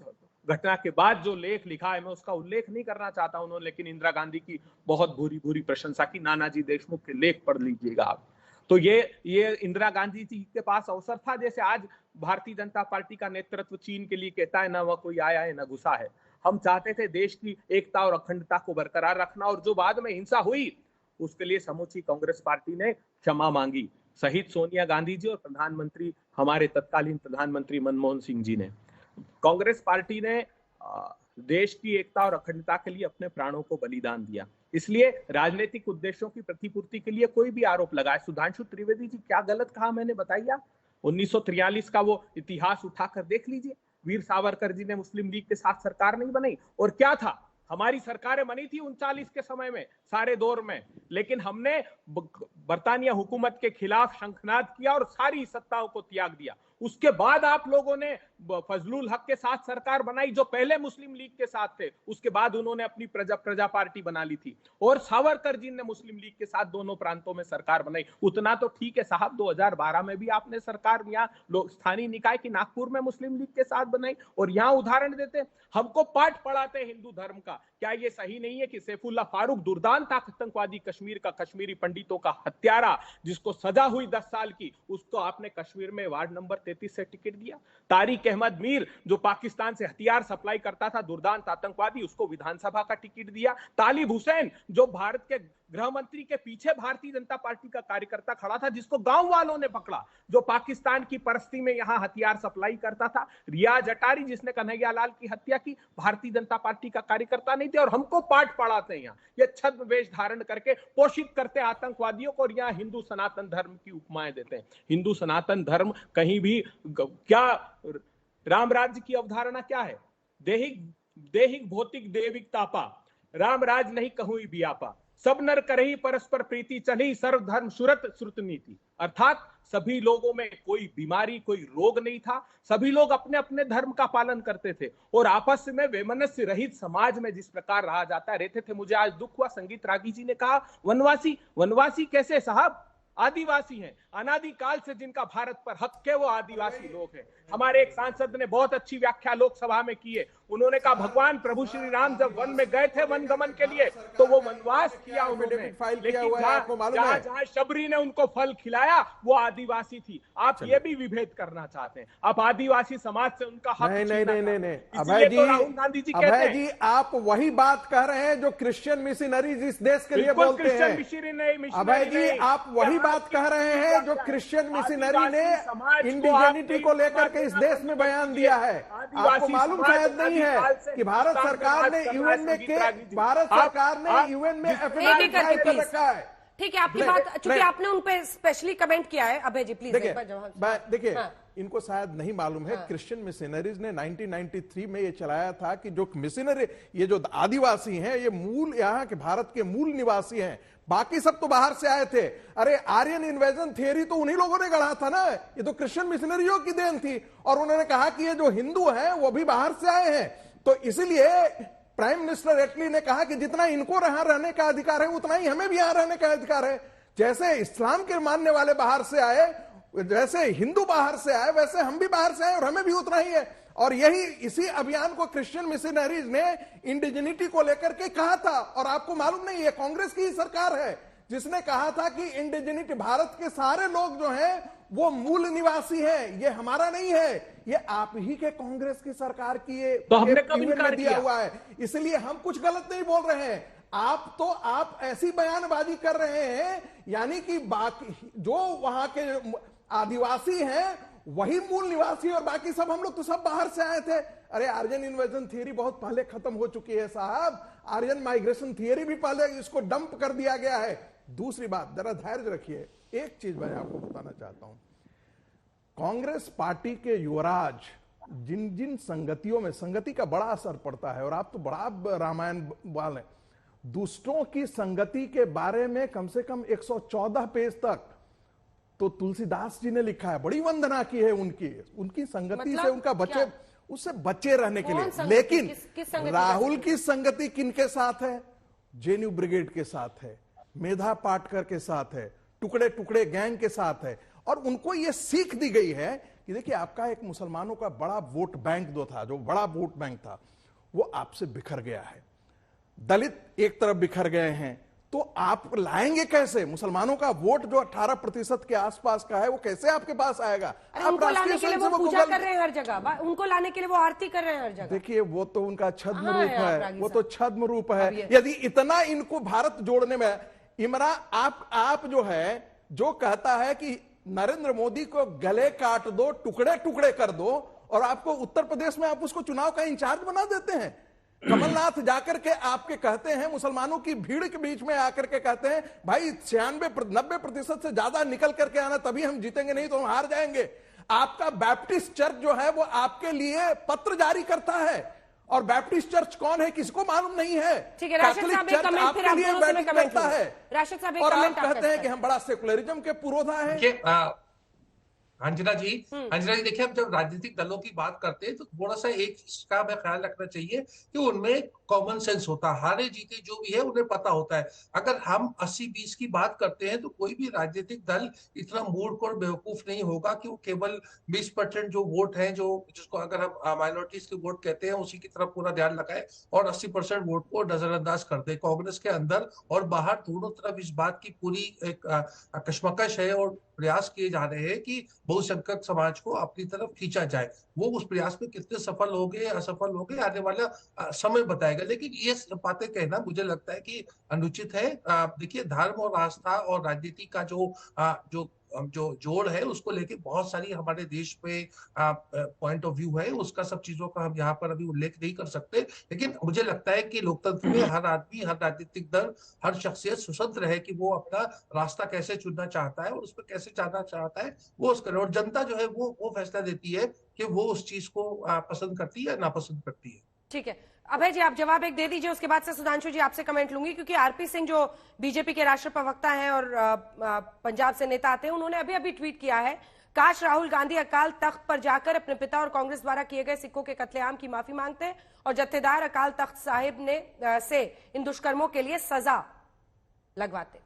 घटना के बाद जो लेख लिखा है, मैं उसका उल्लेख नहीं करना चाहता उन्होंने, लेकिन इंदिरा गांधी की बहुत बुरी प्रशंसा की। नानाजी देशमुख के लेख पढ़ लीजिएगा आप। तो ये इंदिरा गांधी जी के पास अवसर था, जैसे आज भारतीय जनता पार्टी का नेतृत्व चीन के लिए कहता है ना वह कोई आया है ना घुसा है। हम चाहते थे देश की एकता और अखंडता को बरकरार रखना, और जो बाद में हिंसा हुई उसके लिए समूची कांग्रेस पार्टी ने क्षमा मांगी, शहीद सोनिया गांधी जी और प्रधानमंत्री, हमारे तत्कालीन प्रधानमंत्री मनमोहन सिंह जी ने। कांग्रेस पार्टी ने देश की एकता और अखंडता के लिए अपने प्राणों को बलिदान दिया, इसलिए राजनीतिक उद्देश्यों की प्रतिपूर्ति के लिए कोई भी आरोप लगाए। सुधांशु त्रिवेदी जी, क्या गलत कहा मैंने, बताइए। 1943 का वो इतिहास उठाकर देख लीजिए। वीर सावरकर जी ने मुस्लिम लीग के साथ सरकार नहीं बनाई, और क्या था, हमारी सरकारें बनी थी 39 के समय में, सारे दौर में, लेकिन हमने बरतानिया हुकूमत के खिलाफ शंखनाद किया और सारी सत्ताओं को त्याग दिया। उसके बाद आप लोगों ने फजलुल हक के साथ सरकार बनाई, जो पहले मुस्लिम लीग के साथ थे। उसके बाद उन्होंने अपनी प्रजा पार्टी बना ली थी, और सावरकर जी ने मुस्लिम लीग के साथ दोनों प्रांतों में सरकार बनाई। उतना तो ठीक है साहब, 2012 में भी आपने सरकार यहाँ स्थानीय निकाय की नागपुर में मुस्लिम लीग के साथ बनाई, और यहाँ उदाहरण देते, हमको पाठ पढ़ाते हैं हिंदू धर्म का। क्या ये सही नहीं है कि सैफुल्लाह फारूक, दुर्दांत आतंकवादी कश्मीर का, कश्मीरी पंडितों का हत्यारा, जिसको सजा हुई 10 साल की, उसको आपने कश्मीर में वार्ड नंबर 33 से टिकट दिया। तारिक अहमद मीर, जो पाकिस्तान से हथियार सप्लाई करता था, दुर्दांत आतंकवादी, उसको विधानसभा का टिकट दिया। तालिब हुसैन, जो भारत के गृह मंत्री के पीछे भारतीय जनता पार्टी का कार्यकर्ता खड़ा था, जिसको गांव वालों ने पकड़ा, जो पाकिस्तान की परस्ती में यहां हथियार सप्लाई करता था। रियाज अटारी, जिसने कन्हैया लाल की हत्या की, भारतीय जनता पार्टी का कार्यकर्ता नहीं थे, और हमको पाठ पढ़ाते हैं। यहाँ ये छद्म वेश धारण करके पोषित करते आतंकवादियों को, और यहाँ हिंदू सनातन धर्म की उपमाएं देते हैं। हिंदू सनातन धर्म कहीं भी क्या, राम राज्य की अवधारणा क्या है? देहिक भौतिक देविक तापा, राम राज नहीं कहूं बियापा, सब नर करही परस्पर प्रीति, चली सर्वधर्म सुरत श्रुत नीति। अर्थात सभी लोगों में कोई बीमारी, कोई रोग नहीं था, सभी लोग अपने अपने धर्म का पालन करते थे, और आपस में वैमनस्य रहित समाज में जिस प्रकार रहा जाता रहते थे। मुझे आज दुख हुआ, संगीत रागी जी ने कहा वनवासी। वनवासी कैसे साहब? आदिवासी हैं, अनादिकाल से जिनका भारत पर हक है वो आदिवासी लोग हैं। हमारे एक सांसद ने बहुत अच्छी व्याख्या लोकसभा में की है। उन्होंने कहा भगवान प्रभु श्री राम जब वन में गए थे वन गमन के लिए तो वो वनवास किया उन्होंने, लेकिन जहां शबरी ने उनको फल खिलाया वो आदिवासी थी। आप ये भी विभेद करना चाहते हैं, आप आदिवासी समाज से उनका हक नहीं अभय जी, राहुल गांधी जी कहते हैं। जी आप वही बात कह रहे हैं जो क्रिश्चियन मिशनरीज इस देश के लिए बोलते हैं। अभय जी आप वही बात कह रहे हैं जो क्रिश्चियन मिशनरी ने इंडिजेनिटी को लेकर के इस देश में बयान दिया है। आपको मालूम शायद नहीं है कि भारत सरकार ने यूएन में एफिडेविट फाइल कर रखा है। ठीक है, आपकी बात, चूंकि आपने उन पे स्पेशली कमेंट किया है। अभय जी प्लीज देखिए, इनको शायद नहीं मालूम है, क्रिश्चियन मिशनरीज ने 1993 में ये चलाया था कि जो मिशनरी, ये जो आदिवासी हैं, ये मूल यहाँ के भारत के मूल निवासी हैं, बाकी सब तो बाहर से आए थे। अरे आर्यन इन्वेजन थियरी तो उन्हीं लोगों ने गढ़ा था ना, ये तो क्रिश्चियन मिशनरियों की देन थी। और उन्होंने कहा कि ये जो हिंदू हैं वो भी बाहर से आए हैं, तो इसलिए प्राइम मिनिस्टर एटली ने कहा कि जितना इनको यहाँ रहने का अधिकार है उतना ही हमें भी यहाँ रहने का अधिकार है। जैसे इस्लाम के मानने वाले बाहर से आए, जैसे हिंदू बाहर से आए, वैसे हम भी बाहर से आए और हमें भी उतना ही है। और यही इसी अभियान को क्रिश्चियन मिशनरीज ने इंडिजिनिटी को लेकर के कहा था। और आपको मालूम नहीं, ये कांग्रेस की ही सरकार है जिसने कहा था कि इंडिजिनिटी, भारत के सारे लोग जो हैं वो मूल निवासी हैं, ये हमारा नहीं है, ये आप ही के कांग्रेस की सरकार की ये तो हमने कब इनकार दिया हुआ है। इसलिए हम कुछ गलत नहीं बोल रहे हैं। आप ऐसी बयानबाजी कर रहे हैं यानी कि बाकी जो वहां के आदिवासी हैं वही मूल निवासी और बाकी सब हम लोग तो सब बाहर से आए थे। अरे आर्यन इन्वेजन थियरी बहुत पहले खत्म हो चुकी है साहब, आर्यन माइग्रेशन थियरी भी पहले इसको डंप कर दिया गया है। दूसरी बात, जरा धैर्य रखिए, एक चीज मैं आपको बताना चाहता हूं, कांग्रेस पार्टी के युवराज जिन जिन संगतियों में, संगति का बड़ा असर पड़ता है और आप तो बड़ा रामायण वाले, दुष्टों की संगति के बारे में कम से कम 114 पेज तक तो तुलसीदास जी ने लिखा है, बड़ी वंदना की है उनकी संगति से, उनका बचे, उससे बचे रहने के लिए। लेकिन राहुल की संगति किनके साथ है? जेएनयू ब्रिगेड के साथ है, मेधा पाटकर के साथ है, टुकड़े टुकड़े गैंग के साथ है। और उनको यह सीख दी गई है कि देखिए आपका एक मुसलमानों का बड़ा वोट बैंक जो बड़ा वोट बैंक था वो आपसे बिखर गया है, दलित एक तरफ बिखर गए हैं, तो आप लाएंगे कैसे? मुसलमानों का वोट जो 18% के आसपास का है वो कैसे आपके पास आएगा? उनको लाने के लिए वो पूजा कर रहे हैं हर जगह, उनको लाने के लिए वो आरती कर रहे हैं हर जगह। देखिए वो तो उनका छद्म रूप है, वो तो छद्म रूप है। यदि इतना इनको भारत जोड़ने में, इमरान आप जो है, जो कहता है कि नरेंद्र मोदी को गले काट दो, टुकड़े टुकड़े कर दो, और आपको उत्तर प्रदेश में आप उसको चुनाव का इंचार्ज बना देते हैं। कमलनाथ जाकर के आपके कहते हैं, मुसलमानों की भीड़ के बीच में आकर के कहते हैं भाई 96-90% से ज्यादा निकल करके आना तभी हम जीतेंगे, नहीं तो हम हार जाएंगे। आपका बैप्टिस्ट चर्च जो है वो आपके लिए पत्र जारी करता है, और बैप्टिस्ट चर्च कौन है किसको मालूम नहीं है। ठीक है, राशिद साहब एक कमेंट फिर आप दोनों से मैं कमेंट करता है। राशिद साहब एक कमेंट कहते हैं कि हम बड़ा सेकुलरिज्म के पुरोधा हैं। अंजना जी देखिए, अब जब राजनीतिक दलों की बात करते हैं तो थोड़ा सा एक चीज का हमें ख्याल रखना चाहिए कि उनमें कॉमन सेंस होता है, हारे जीते जो भी है उन्हें पता होता है। अगर हम 80-20 की बात करते हैं तो कोई भी राजनीतिक दल इतना मूर्ख और बेवकूफ नहीं होगा कि वो केवल 20% जो वोट है, जो जिसको अगर हम माइनॉरिटीज के वोट कहते हैं, उसी की तरफ पूरा ध्यान लगाए और 80% वोट को नजरअंदाज कर दे। कांग्रेस के अंदर और बाहर दोनों तरफ इस बात की पूरी एक कश्मकश है और प्रयास किए जा रहे हैं कि बहुसंख्यक समाज को अपनी तरफ खींचा जाए। वो उस प्रयास में कितने सफल हो गए असफल हो गए आने वाला समय बताएगा, लेकिन ये बातें कहना मुझे लगता है कि अनुचित है। देखिए, धर्म और आस्था और राजनीति का जो जोड़ है उसको लेके बहुत सारी हमारे देश में पॉइंट ऑफ व्यू है, उसका सब चीजों का हम यहाँ पर अभी उल्लेख नहीं कर सकते। लेकिन मुझे लगता है कि लोकतंत्र में हर आदमी, हर राजनीतिक दल, हर शख्सियत स्वतंत्र है कि वो अपना रास्ता कैसे चुनना चाहता है और उस पर कैसे जाना चाहता है वो उस करे, और जनता जो है वो फैसला देती है कि वो उस चीज को पसंद करती है या नापसंद करती है। ठीक है, अभय जी आप जवाब एक दे दीजिए, उसके बाद से सुधांशु जी आपसे कमेंट लूंगी, क्योंकि आरपी सिंह जो बीजेपी के राष्ट्रीय प्रवक्ता हैं और पंजाब से नेता आते हैं, उन्होंने अभी ट्वीट किया है, काश राहुल गांधी अकाल तख्त पर जाकर अपने पिता और कांग्रेस द्वारा किए गए सिखों के कत्लेआम की माफी मांगते और जत्थेदार अकाल तख्त साहिब से इन दुष्कर्मों के लिए सजा लगवाते।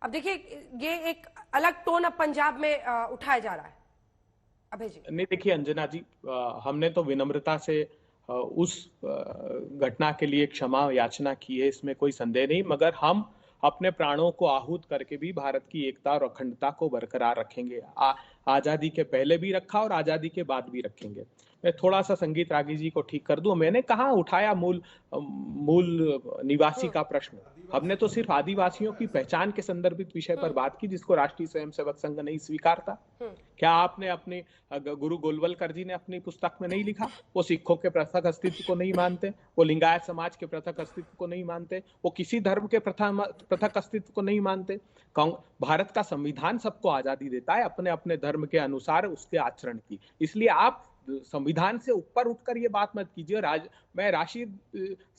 अब देखिए ये एक अलग टोन अब पंजाब में उठाया जा रहा है। अभय जी। नहीं देखिए अंजना जी, हमने तो विनम्रता से उस घटना के लिए क्षमा याचना की है, इसमें कोई संदेह नहीं, मगर हम अपने प्राणों को आहूत करके भी भारत की एकता और अखंडता को बरकरार रखेंगे। आजादी के पहले भी रखा और आजादी के बाद भी रखेंगे। मैं थोड़ा सा संगीत रागी जी को ठीक कर दूं, मैंने कहा उठाया मूल निवासी का प्रश्न। हमने तो सिर्फ आदिवासियों की पहचान के संदर्भित विषय पर बात की, जिसको राष्ट्रीय स्वयंसेवक संघ नहीं स्वीकारता। क्या आपने अपने गुरु गोलवलकर जी ने अपनी पुस्तक में नहीं लिखा? वो सिखों के पृथक अस्तित्व को नहीं मानते, वो लिंगायत समाज के पृथक अस्तित्व को नहीं मानते, वो किसी धर्म के पृथक अस्तित्व को नहीं मानते। भारत का संविधान सबको आजादी देता है अपने अपने धर्म के अनुसार उसके आचरण की। इसलिए आप संविधान से ऊपर उठकर ये बात मत कीजिए। मैं राशिद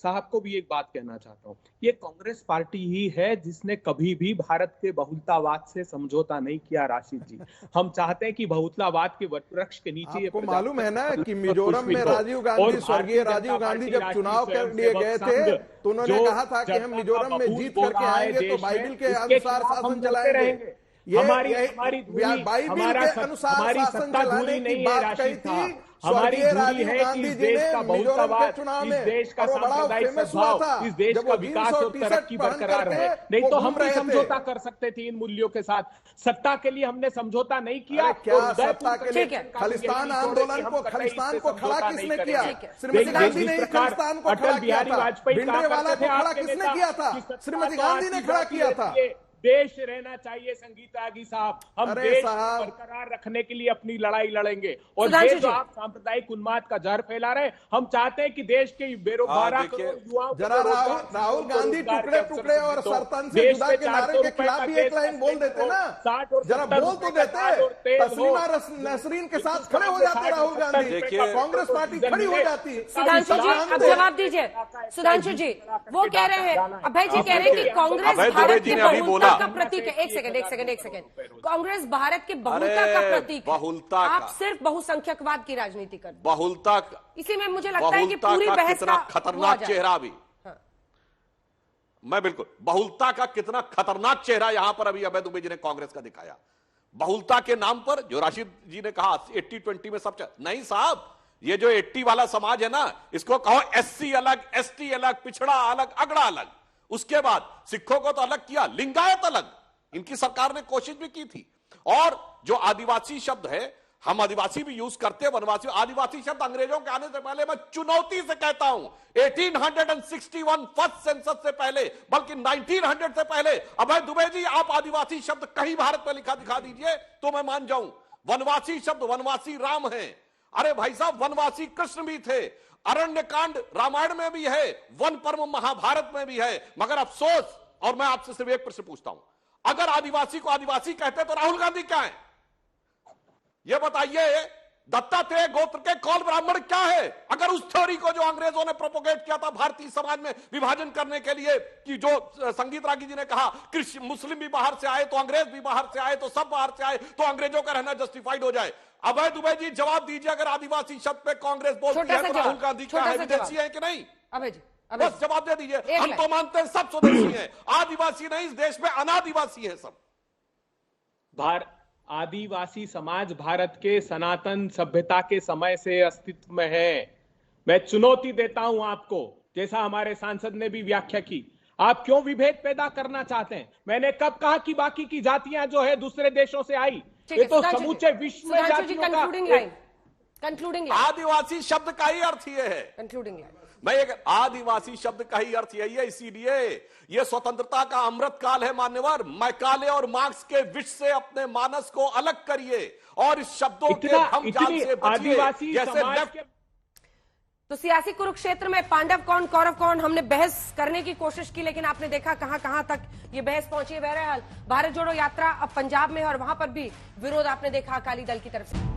साहब को भी एक बात कहना चाहता हूँ, ये कांग्रेस पार्टी ही है जिसने कभी भी भारत के बहुलतावाद से समझौता नहीं किया। राशिद जी, हम चाहते हैं कि बहुलतावाद के वृक्ष के नीचे आपको मालूम है ना कि मिजोरम में राजीव गांधी, स्वर्गीय राजीव गांधी जब चुनाव कर लिए गए थे तो उन्होंने कहा था कि हम मिजोरम में जीत करके आएंगे तो बाइबिल के अनुसार शासन चलाएंगे। हमारी सत्ता धूरी नहीं है राशिद साहब, हमारी धूरी है कि इस देश का बहुलतावाद, इस देश का सांप्रदायिक सद्भाव, इस देश का विकास और तरक्की बरकरार है। नहीं तो हम भी समझौता कर सकते थे इन मूल्यों के साथ। सत्ता के लिए हमने समझौता नहीं किया। क्या सत्ता के लिए? खालिस्तान आंदोलन को, खालिस्तान को खड़ा किसने किया? श्रीमती गांधी ने खालिस्तान को खड़ा किया था। भिंडरेवाला को खड़ा किसने किया था? श्रीमती गांधी ने खड़ा किया था। देश रहना चाहिए संगीत रागी साहब, हम देश बरकरार रखने के लिए अपनी लड़ाई लड़ेंगे। और ये जो आप सांप्रदायिक उन्माद का जहर फैला रहे, हम चाहते हैं कि देश के बेरोजगार युवाओं जरा राहुल गांधी टुकड़े टुकड़े और सरतन से जुदा के नारे के खिलाफ भी एक लाइन बोल देते ना, जरा बोल तो देते। तस्लीमा नसरीन के साथ खड़े हो जाते राहुल गांधी, कांग्रेस पार्टी खड़ी हो जाती। सुधांशु जी अब जवाब दीजिए। सुधांशु जी वो कह रहे हैं, अभय जी कह रहे हैं कि कांग्रेस भारत की बहुलता का प्रतीक है। एक सेकंड कांग्रेस भारत के बहुलता का प्रतीक है। आप सिर्फ बहुसंख्यकवाद की राजनीति कर, बहुलता इसी में मुझे लगता है कि पूरी बहस का खतरनाक चेहरा भी। मैं बिल्कुल बहुलता का कितना खतरनाक चेहरा यहां पर अभी अभय दुबे जी ने कांग्रेस का दिखाया। बहुलता के नाम पर जो राशिद जी ने कहा 80-20 में सब नहीं साहब, ये जो 80 वाला समाज है ना, इसको कहो SC अलग, ST अलग, पिछड़ा अलग, अगड़ा अलग। उसके बाद सिखों को तो अलग किया, लिंगायत अलग, इनकी सरकार ने कोशिश भी की थी। और जो आदिवासी शब्द है, हम आदिवासी भी यूज करते हैं, वनवासी। आदिवासी शब्द अंग्रेजों के आने से पहले, मैं चुनौती से कहता हूं, 1861 फर्स्ट सेंसस से पहले, बल्कि 1900 से पहले। अभय दुबे जी आप आदिवासी शब्द कहीं भारत में लिखा दिखा दीजिए तो मैं मान जाऊं। वनवासी शब्द, वनवासी राम है। अरे भाई साहब, वनवासी कृष्ण भी थे। अरण्य कांड रामायण में भी है, वन पर्व महाभारत में भी है। मगर अफसोस, और मैं आपसे सिर्फ एक प्रश्न पूछता हूं, अगर आदिवासी को आदिवासी कहते तो राहुल गांधी क्या है? यह बताइए, दत्तात्रेय गोत्र के कौल ब्राह्मण क्या है? अगर उस थ्योरी को जो अंग्रेजों ने प्रोपोगेट किया था भारतीय समाज में विभाजन करने के लिए, कि जो संगीत रागी जी ने कहा कि मुस्लिम भी बाहर से आए तो अंग्रेज भी बाहर से आए, तो सब बाहर से आए तो अंग्रेजों का रहना जस्टिफाइड हो जाए। अभय दुबे जी जवाब दीजिए, अगर आदिवासी शब्द पे कांग्रेस बोलती है तो राहुल गांधी क्या है, विदेशी है कि नहीं? अभय जी बस जवाब दे दीजिए। हम तो मानते हैं सब स्वदेशी हैं, आदिवासी नहीं, इस देश में अनादिवासी है सब। आदिवासी समाज भारत के सनातन सभ्यता के समय से अस्तित्व में है। मैं चुनौती देता हूं आपको, जैसा हमारे सांसद ने भी व्याख्या की। आप क्यों विभेद पैदा करना चाहते हैं? मैंने कब कहा कि बाकी की जातियां जो है दूसरे देशों से आई? ये तो समूचे विश्व में जातियों का कंक्लूडिंग आदिवासी शब्द का ही अर्थ ये है। कंक्लूडिंग लाइन मैं एक आदिवासी शब्द का ही अर्थ यही है। इसीलिए यह स्वतंत्रता का अमृत काल है मान्यवर। मैकाले और मार्क्स के विष से अपने मानस को अलग करिए और इस शब्दों के हम जाल से बचिए। जैसे तो सियासी कुरुक्षेत्र में पांडव कौन कौरव कौन, हमने बहस करने की कोशिश की, लेकिन आपने देखा कहां तक ये बहस पहुंची। बहरहाल भारत जोड़ो यात्रा अब पंजाब में है और वहां पर भी विरोध आपने देखा अकाली दल की तरफ से।